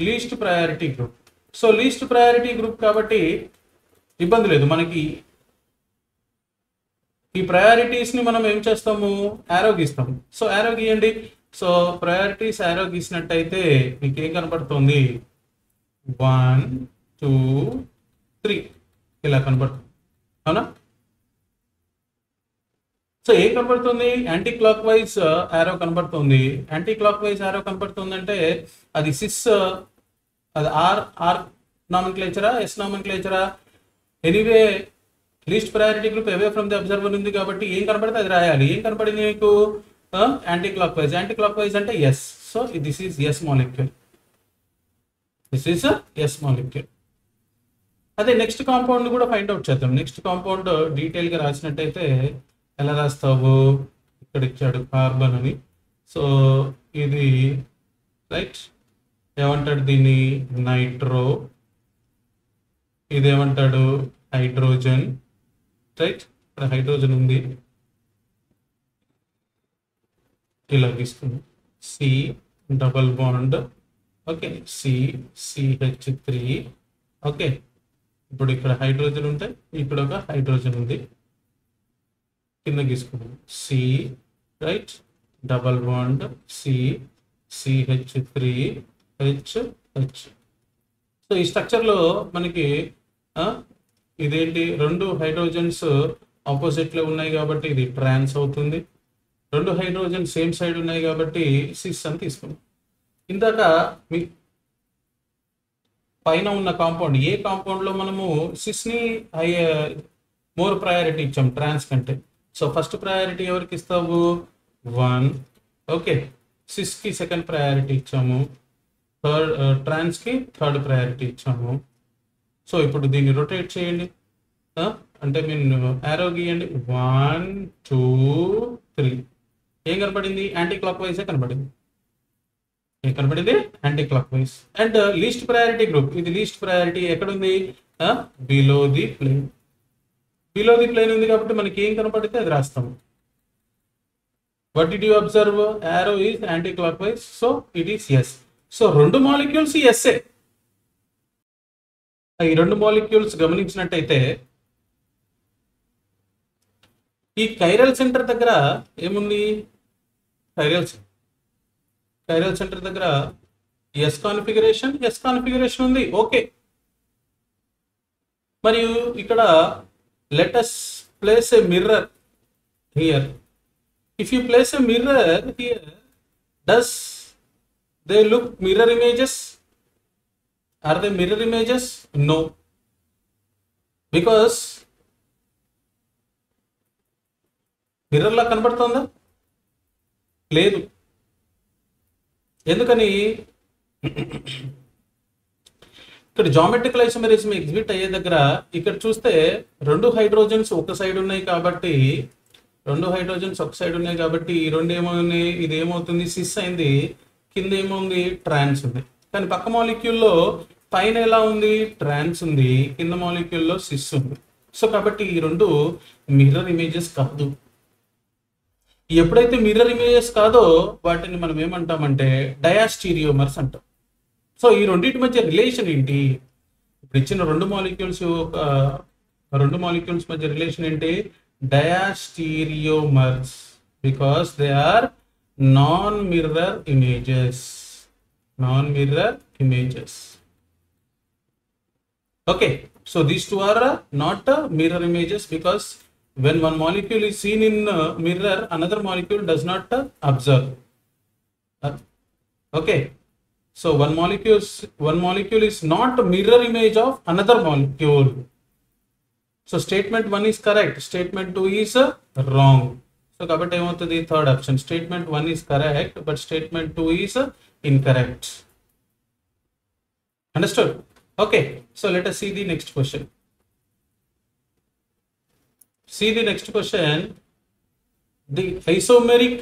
Least priority group. So least priority group కాబట్టి ఇబ్బంది లేదు మనకి. ఈ ప్రయారిటీస్ని మనం ఏం చేస్తాము? యారో గీస్తాము. సో యారో గీయండి. సో ప్రయారిటీస్ యారో గీసినట్టయితే మీకు ఏం కనపడుతుంది? 1 2 3 ఇలా కనపడుతుంది, అవునా? సో ఏం కనబడుతుంది? యాంటీ క్లాక్ వైజ్ యారో కనబడుతుంది. యాంటీ క్లాక్ వైజ్ యారో కనబడుతుంది అంటే అది సిస్, అది ఆర్ నామన్క్లేచరా, ఎస్ నామన్క్లేచరా? Anyway least priority group away from the observer ఉంది కాబట్టి ఏం కనబడితే అది రాయాలి. ఏం కనబడింది మీకు? Anti clock wise. Anti clock wise అంటే S. So this is S molecule. This is S molecule. అదే నెక్స్ట్ కాంపౌండ్ కూడా ఫైండ్ అవుట్ చేద్దాం. నెక్స్ట్ కాంపౌండ్ డీటెయిల్గా రాసినట్టయితే ఎలా రాస్తావు? ఇక్కడ ఇచ్చాడు కార్బన్ అని. సో ఇది రైట్, ఏమంటాడు దీన్ని? నైట్రో. ఇదేమంటాడు? హైడ్రోజన్. రైట్, ఇక్కడ హైడ్రోజన్ ఉంది, ఇలా తీసుకున్నాం. C double bond. Okay, CH3. Okay, ఇప్పుడు ఇక్కడ హైడ్రోజన్ ఉంటే ఇక్కడ ఒక హైడ్రోజన్ ఉంది, కింద తీసుకున్నాం. C right, double bond CH3H. So ఈ స్ట్రక్చర్లో మనకి ఇదేంటి? 2 హైడ్రోజన్స్ ఆపోజిట్లో ఉన్నాయి కాబట్టి ఇది ట్రాన్స్ అవుతుంది. 2 హైడ్రోజన్ సేమ్ సైడ్ ఉన్నాయి కాబట్టి సిస్ అని తీసుకున్నాం. ఇందాక మీ పైన ఉన్న కాంపౌండ్ ఏ కాంపౌండ్లో మనము సిస్ని మోర్ ప్రయారిటీ ఇచ్చాం ట్రాన్స్ కంటే. సో ఫస్ట్ ప్రయారిటీ ఎవరికి ఇస్తావు? 1. ఓకే, సిస్కి సెకండ్ ప్రయారిటీ ఇచ్చాము, ట్రాన్స్కి థర్డ్ ప్రయారిటీ ఇచ్చాము. సో ఇప్పుడు దీన్ని రొటేట్ చేయండి, అంటే మీరు యారో గీయండి. 1 2 3. ఏం కనపడింది? యాంటీ క్లాక్ వైజే కనపడింది. ఏం కనపడింది? Anti clock wise. And least priority group, ఇది లీస్ట్ ప్రయారిటీ ఎక్కడుంది? Below the plane. Below the plane ఉంది కాబట్టి మనకి ఏం కనపడితే అది రాస్తాము. What did you observe? Arrow is anti-clockwise, so it is yes. So 2 molecules ఎస్ఏ. ఈ రెండు మాలిక్యూల్స్ గమనించినట్టయితే ఈ కైరల్ సెంటర్ దగ్గర ఏముంది? కైరల్ సెంటర్ దగ్గర ఎస్ కాన్ఫిగరేషన్ ఉంది. ఓకే, మరియు ఇక్కడ let us place a mirror here. If you place a mirror here, does they look mirror images? Are they mirror images? No, because mirror లా కనబడుతుందా? లేదు. ఎందుకని? ఇక్కడ జామెట్రికల్ ఐసోమెరిజం ఎగ్జిబిట్ అయ్యే దగ్గర ఇక్కడ చూస్తే రెండు హైడ్రోజన్స్ ఒక సైడ్ ఉన్నాయి కాబట్టి ఈ రెండు ఏమవుతుంది? ఇది ఏమవుతుంది? సిస్ అయింది. కింద ఏమవుంది? ట్రాన్స్ ఉంది. కానీ పక్క మాలిక్యూల్లో పైన ఎలా ఉంది? ట్రాన్స్ ఉంది. కింద మాలిక్యూల్లో సిస్ ఉంది. సో కాబట్టి ఈ రెండు మిర్రర్ ఇమేజెస్ కాదు. ఎప్పుడైతే మిర్రర్ ఇమేజెస్ కాదో వాటిని మనం ఏమంటామంటే డయాస్టీరియోమర్స్ అంటాం. సో ఈ రెండింటి మధ్య రిలేషన్ ఏంటి? ఇప్పుడు ఇచ్చిన రెండు మాలిక్యూల్స్ మధ్య రిలేషన్ ఏంటి? Diastereomers, because they are non mirror images. Okay, so these two are not mirror images because when one molecule is seen in mirror, another molecule does not observe. Okay, so one molecule is not a mirror image of another molecule. So statement 1 is correct, statement 2 is wrong. So kabatti emavutadi? Third option, statement 1 is correct but statement 2 is incorrect. Understood? Okay, so let us see the next question. The isomeric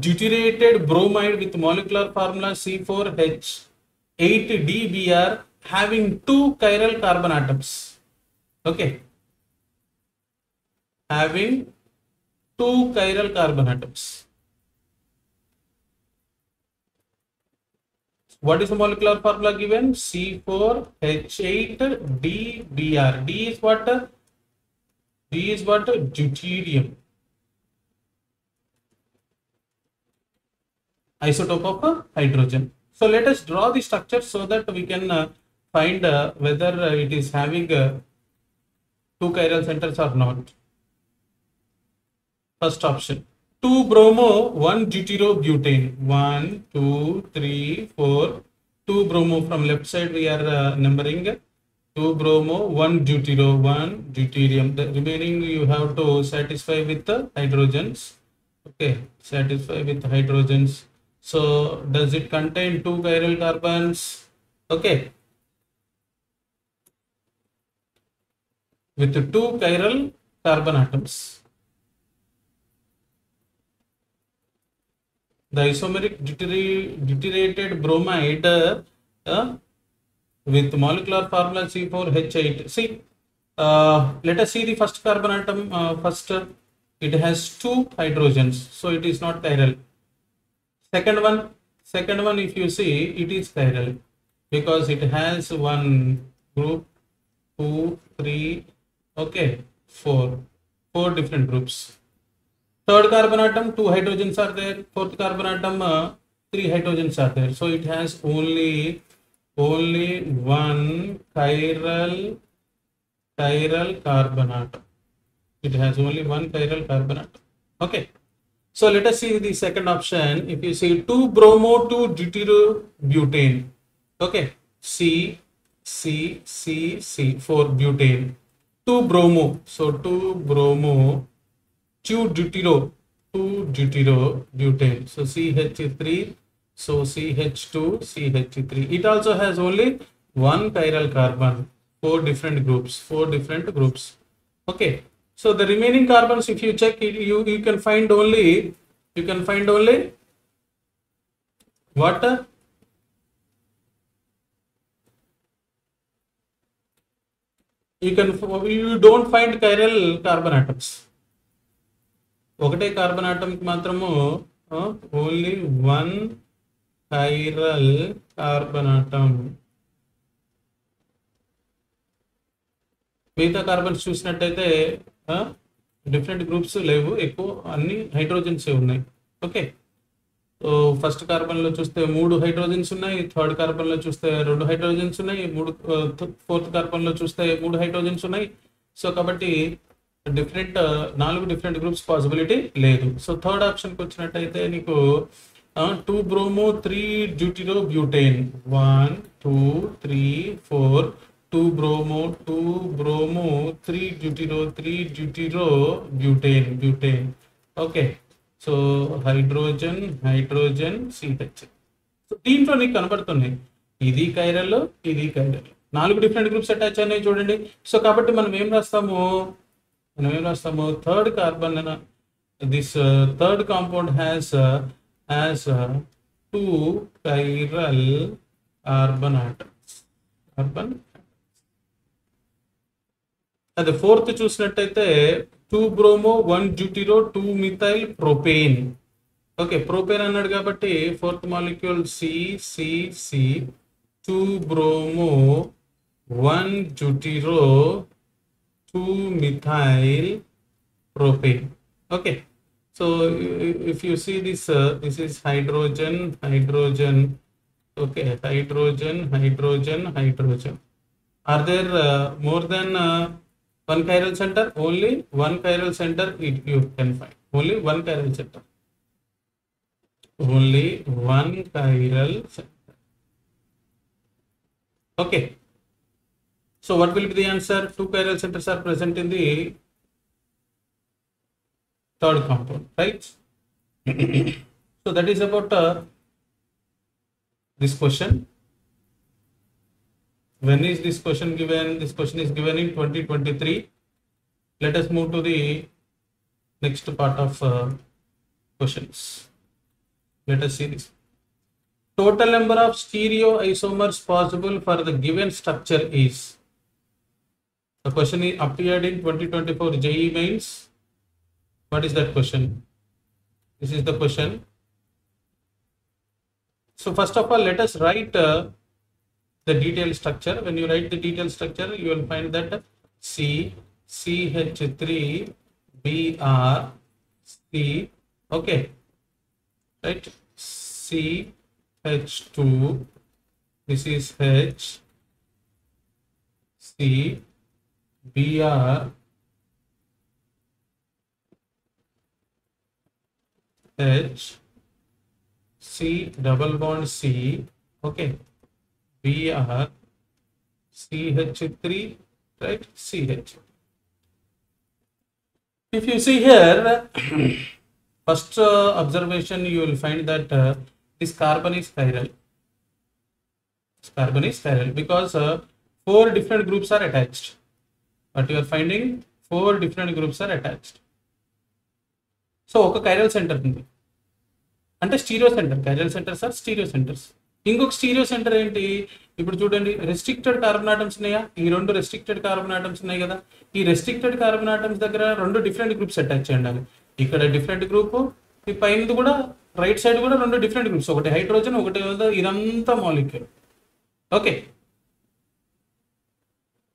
deuterated bromide with molecular formula C4H8DBr having 2 chiral carbon atoms. Okay, having 2 chiral carbon atoms. What is the molecular formula given? C4H8DBr. D is what? Deuterium. Isotope of hydrogen. So let us draw the structure so that we can find whether it is having 2 chiral centers or not. First option, 2 bromo 1 deuterobutane. 1 2 3 4. 2 bromo from left side we are numbering. 2 bromo 1 deutero 1 deuterium. The remaining you have to satisfy with the hydrogens. Okay, satisfy with hydrogens. So does it contain 2 chiral carbons? Okay, with 2 chiral carbon atoms. The isomeric deuterated bromide with molecular formula C4H8. See, let us see the first carbon atom. First, it has 2 hydrogens, so it is not chiral. Second one, if you see, it is chiral because it has one group, 2, 3, okay, 4 different groups. Third carbon atom, 2 hydrogens are there. Fourth carbon atom, 3 hydrogens are there. So it has only one chiral carbon atom. It has only one chiral carbon atom. Okay. So let us see the second option. If you see 2 bromo 2 deuterobutane. Okay. C 4 butane. 2 bromo. So 2 bromo 2 deuterobutane. So CH3. So CH2 CH3. It also has only one chiral carbon. 4 different groups. Okay. So the remaining carbons, if you check it, you can find only what? You don't find chiral carbon atoms. ఒకటే carbon atom కి మాత్రము only one chiral carbon atom. మిగతా carbons చూసినట్టయితే different groups లేవు, ఎక్కువ అన్ని hydrogens ఉన్నాయి. Okay, so first కార్బన్లో చూస్తే 3 హైడ్రోజన్స్ ఉన్నాయి, థర్డ్ కార్బన్లో చూస్తే 2 హైడ్రోజన్స్ ఉన్నాయి, ఫోర్త్ కార్బన్లో చూస్తే 3 హైడ్రోజన్స్ ఉన్నాయి. సో కాబట్టి 4 డిఫరెంట్ గ్రూప్స్ పాసిబిలిటీ లేదు. సో థర్డ్ ఆప్షన్కి వచ్చినట్టయితే నీకు 2 bromo 3 deutero butane 1 2 3 4 2 bromo 3 deutero butane. Okay, so hydrogen CH. So దీంట్లో నీకు కనబడుతున్నాయి ఇది కైరల్, ఇది కైరల్, 4 డిఫరెంట్ గ్రూప్స్ అటాచ్ అయినాయి చూడండి. సో కాబట్టి మనం ఏం రాస్తాము, third carbon, this third compound has 2 chiral carbon atoms. అదే ఫోర్త్ చూసినట్టయితే 2 bromo 1 డ్యూటిరో 2 methyl propane. Okay, propane అన్నాడు కాబట్టి fourth molecule CCC 2 bromo 1 డ్యూటిరో 2 methyl propane. Okay, so if you see this is hydrogen. Okay, hydrogen. Are there more than one chiral center? Only one chiral center you can find. Only one chiral center. Okay, so what will be the answer? 2 chiral centers are present in the third compound, right? So that is about this question. When is this question given? This question is given in 2023. Let us move to the next part of questions. Let us see this. Total number of stereoisomers possible for the given structure is. The question is appeared in 2024 JEE Mains. What is that question? This is the question. So first of all, let us write the detailed structure. When you write the detailed structure, you will find that CH3Br, okay, right? CH2, this is H, C, Br, H, C double bond C, okay, Br, CH3, right? CH. If you see here, first observation, you will find that this carbon is chiral. Because 4 different groups are attached. But you are finding 4 different groups are attached. So ఒక chiral centre ఉంది అంటే stereo centre. Chiral centres R stereo centres. ఇంకొక stereo centre ఏంటి, ఇప్పుడు చూడండి restricted carbon atoms ఉన్నాయా, ఈ 2 restricted carbon atoms ఉన్నాయి కదా, ఈ రెస్ట్రిక్టెడ్ కార్బన్ ఆటమ్స్ దగ్గర 2 డిఫరెంట్ గ్రూప్స్ అటాచ్ చేయండి. ఇక్కడ డిఫరెంట్ గ్రూప్, ఈ పైన కూడా రైట్ సైడ్ కూడా 2 డిఫరెంట్ గ్రూప్స్, ఒకటి హైడ్రోజన్, ఒకటి ఇదంతా మాలిక్యూల్. ఓకే,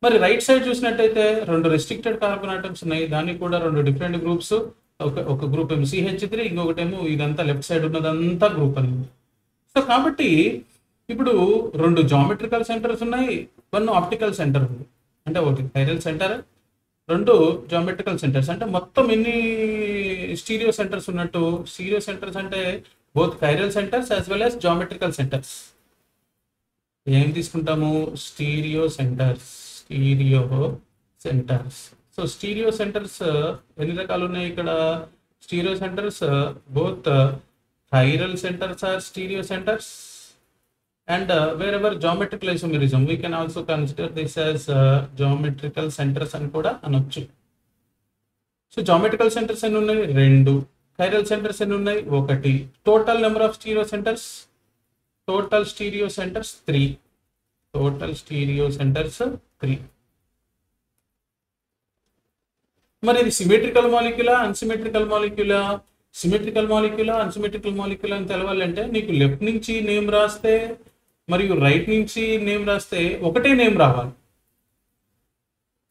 మరి రైట్ సైడ్ చూసినట్టయితే 2 రెస్ట్రిక్టెడ్ కార్బన్ ఆటమ్స్ ఉన్నాయి, దానికి కూడా 2 డిఫరెంట్ గ్రూప్స్. ఒక గ్రూప్ ఏమో CH3, ఇంకొకటేమో ఇదంతా లెఫ్ట్ సైడ్ ఉన్నదంతా గ్రూప్ అని. సో కాబట్టి ఇప్పుడు 2 జామెట్రికల్ సెంటర్స్ ఉన్నాయి, 1 ఆప్టికల్ సెంటర్ ఉంది. అంటే ఒకటి కైరల్ సెంటర్, 2 జామెట్రికల్ సెంటర్స్. అంటే మొత్తం ఎన్ని స్టీరియో సెంటర్స్ ఉన్నట్టు? స్టీరియో సెంటర్స్ అంటే both chiral centres as well as geometrical centres. ఏం తీసుకుంటాము? Stereo centres. So stereo centres ఎన్ని రకాలు ఉన్నాయి ఇక్కడ? Stereo centres both chiral centers are stereo centers, and wherever geometrical isomerism, we can also consider this as geometrical centers అని కూడా అనొచ్చు. So geometrical centers ఎన్ని ఉన్నాయి? 2. chiral centers ఎన్ని ఉన్నాయి? 1. total number of stereo centers 3. total stereo centers 3. మరి ఇది symmetrical మాలిక్యులా, unsymmetrical మాలిక్యులా? Symmetrical మాలిక్యులా, unsymmetrical మాలిక్యులా అని తెలవాలంటే నీకు లెఫ్ట్ నుంచి నేమ్ రాస్తే మరియు రైట్ నుంచి నేమ్ రాస్తే ఒకటే నేమ్ రావాలి.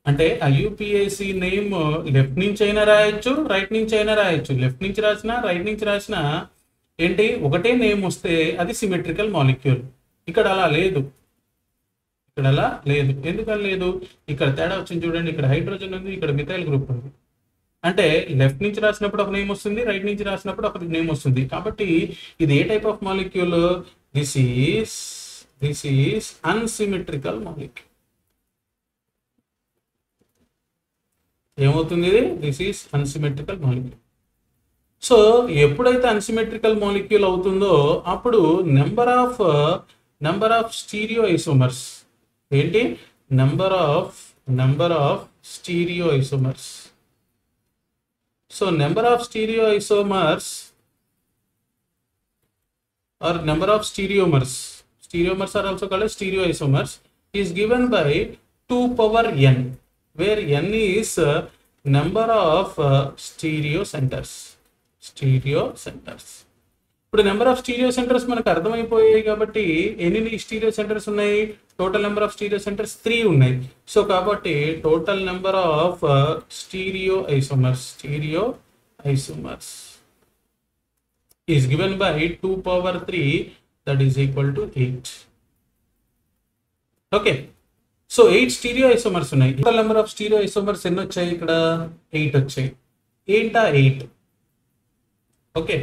అంటే IUPAC నేమ్ లెఫ్ట్ నుంచి అయినా రాయొచ్చు, రైట్ నుంచి అయినా రాయొచ్చు. లెఫ్ట్ నుంచి రాసినా, రైట్ నుంచి రాసినా ఏంటి ఒకటే నేమ్ వస్తే అది సిమెట్రికల్ మాలిక్యూల్. ఇక్కడ అలా లేదు, ఇక్కడ అలా లేదు. ఎందుకని లేదు? ఇక్కడ తేడా వచ్చింది చూడండి. ఇక్కడ హైడ్రోజన్ ఉంది, ఇక్కడ మిథైల్ గ్రూప్ ఉంది. అంటే లెఫ్ట్ నుంచి రాసినప్పుడు ఒక నేమ్ వస్తుంది, రైట్ నుంచి రాసినప్పుడు ఒక నేమ్ వస్తుంది. కాబట్టి ఇది ఏ type of molecule? This is unsymmetrical molecule. ఏమవుతుంది ఇది? This is unsymmetrical molecule. So ఎప్పుడైతే అన్సిమెట్రికల్ మాలిక్యూల్ అవుతుందో అప్పుడు నెంబర్ ఆఫ్ స్టీరియో ఐసోమర్స్ ఏంటి? Number of stereoisomers. So number of stereoisomers or number of stereomers are also called as stereoisomers is given by 2 power n, where n is number of stereo centers. ఇప్పుడు number of stereo centres మనకు అర్థమైపోయాయి కాబట్టి ఎన్ని stereo centres ఉన్నాయి? Total number of stereo centres 3 ఉన్నాయి. So కాబట్టి total number of stereo isomers is given by 2 power 3, that is equal to 8. Okay, so 8 stereo isomers ఉన్నాయి. Total number of stereo isomers ఎన్ని వచ్చాయి? ఇక్కడ 8 వచ్చాయి. ఏంటా 8? ఓకే,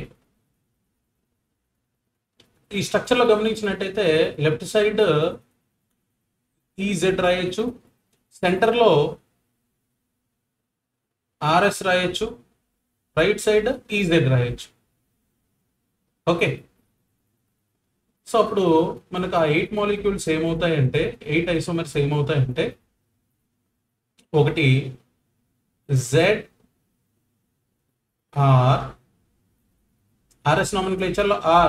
ఈ స్ట్రక్చర్ లో గమనించినట్టయితే లెఫ్ట్ సైడ్ EZ రాయొచ్చు, సెంటర్ లో RS రాయొచ్చు, రైట్ సైడ్ EZ రాయొచ్చు. ఓకే, సో అప్పుడు మనకు ఆ 8 మాలిక్యూల్స్ ఏమవుతాయంటే, 8 ఐసోమర్స్ ఏమవుతాయంటే, ఒకటి ZR, RS నామెన్క్లేచర్ లో R,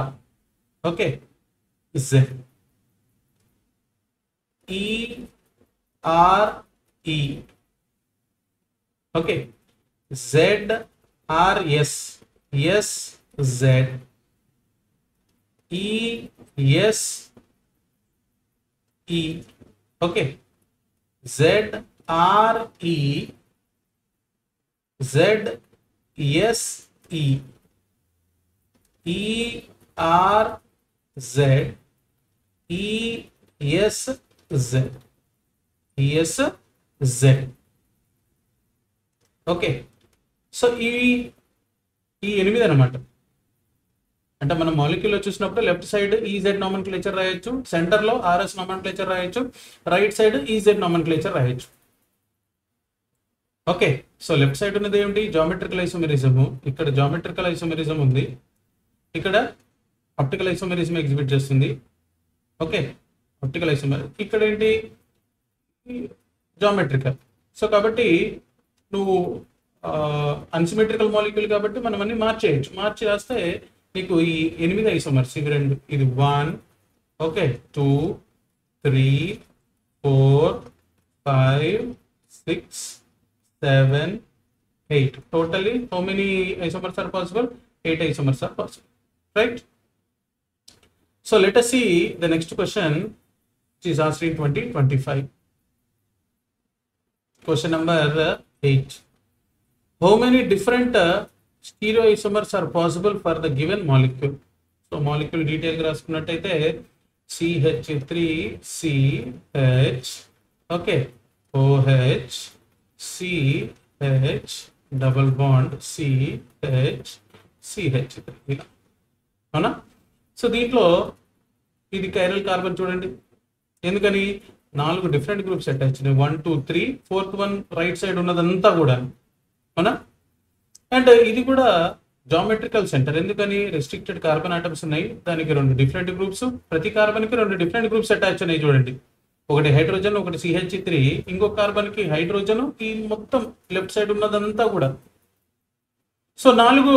okay, Z, ERE, okay, ZRS, SZ, ESE, okay, ZRE, ZSE, ERZ, ESZ. Okay, so ఈ 8 అన్నమాట. అంటే మనం మాలిక్యూల్లో చూసినప్పుడు లెఫ్ట్ సైడ్ EZ నామెన్క్లేచర్ రాయొచ్చు, సెంటర్ లో RS నామెన్క్లేచర్ రాయొచ్చు, రైట్ సైడ్ EZ నామెన్క్లేచర్ రాయొచ్చు. ఓకే, సో లెఫ్ట్ సైడ్ ఉన్నది ఏమిటి? Geometrical isomerism. ఇక్కడ జామెట్రికల్ ఐసోమెరిజం ఉంది, ఇక్కడ ఆప్టికల్ ఐసోమెరిజం ఎగ్జిబిట్ చేస్తుంది. Okay, optical isomer. ఇక్కడ ఏంటి? జామెట్రికల్. సో కాబట్టి నువ్వు అన్సిమెట్రికల్ మాలిక్యూల్ కాబట్టి మనం అన్ని మార్చి రాస్తే నీకు ఈ 8 ఐసోమర్స్, ఇవి 2, ఇది 1, okay, 2, 3, 4, 5, 6, 7, 8. Totally, how many isomers are possible? 8 isomers are possible, right? So let us see the next question, which is asked in 2025. Question number 8. How many different stereoisomers are possible for the given molecule? So molecule detail రాసుకున్నట్టయితే CH3CH, okay, OH, CH, double bond CH, CH, అవునా? So దీంట్లో ఇది chiral carbon చూడండి. ఎందుకని? 4 different groups attach, 1 2 3, 4th one right side ఉన్నదంతా కూడా, అవునా? And ఇది కూడా జామెట్రికల్ సెంటర్. ఎందుకని? రెస్ట్రిక్టెడ్ కార్బన్ ఆటమ్స్ ఉన్నాయి, దానికి 2 డిఫరెంట్ గ్రూప్స్, ప్రతి కార్బన్ కి 2 డిఫరెంట్ గ్రూప్స్ అటాచ్ ఉన్నాయి చూడండి. ఒకటి హైడ్రోజన్, ఒకటి CH3, ఇంకో కార్బన్ కి హైడ్రోజన్, ఈ మొత్తం లెఫ్ట్ సైడ్ ఉన్నదంతా కూడా. సో 4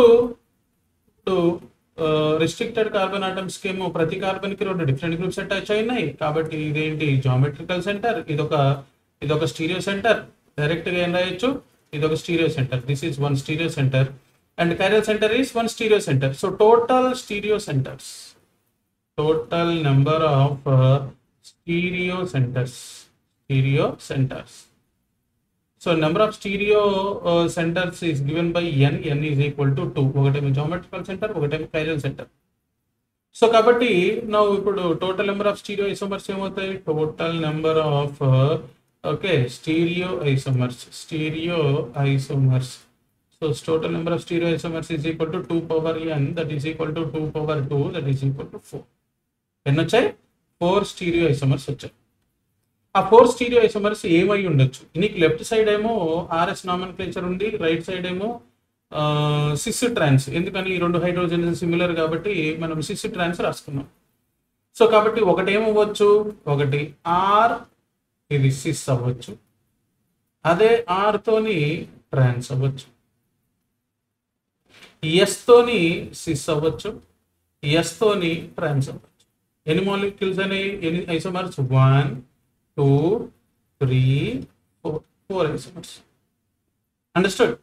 రెస్ట్రిక్టెడ్ కార్బన్ ఆటమ్స్ కి ఏమో ప్రతి కార్బన్ కి 2 డిఫరెంట్ గ్రూప్స్ అటాచ్ అయినాయి. కాబట్టి ఇదేంటి? Geometrical centre. ఇదొక స్టీరియో సెంటర్. డైరెక్ట్ గా ఏం రాయొచ్చు? ఇదొక stereo centre. This is 1 stereo centre and chiral centre is 1 stereo centre. So total stereo centres, total number of stereo centres so number of stereo centres is given by n is equal to 2. ఒకటేమో geometrical centre, ఒకటేమో chiral centre. So కాబట్టి నా ఇప్పుడు total number of stereoisomers ఏమవుతాయి? Total number of stereoisomers. So total number of stereo isomers is equal to 2 power n, that is equal to 2 power 2, that is equal to 4. ఎన్ని వచ్చాయి? 4 stereo isomers వచ్చాయి. ఆ 4 stereo isomers ఏమై ఉండొచ్చు? నీకు left side ఏమో RS నామన్క్లేచర్ ఉంది, right side ఏమో సిస్ ట్రాన్స్. ఎందుకని? ఈ 2 హైడ్రోజన్ సిమిలర్ కాబట్టి మనం సిస్ ట్రాన్స్ రాసుకున్నాం. సో కాబట్టి ఒకటేమవ్వచ్చు, ఒకటి ఆర్, ఇది సిస్ అవ్వచ్చు, అదే ఆర్ తోని ట్రాన్స్ అవ్వచ్చు, ఎస్ తోని సిస్ అవ్వచ్చు, ఎస్ తోని ట్రాన్స్ అవ్వచ్చు. ఎన్ని మాలిక్యూల్స్ అని, ఎన్ని ఐసోమర్స్? 1 2 3 4 ఐసోమర్స్. అండర్స్టూడ్?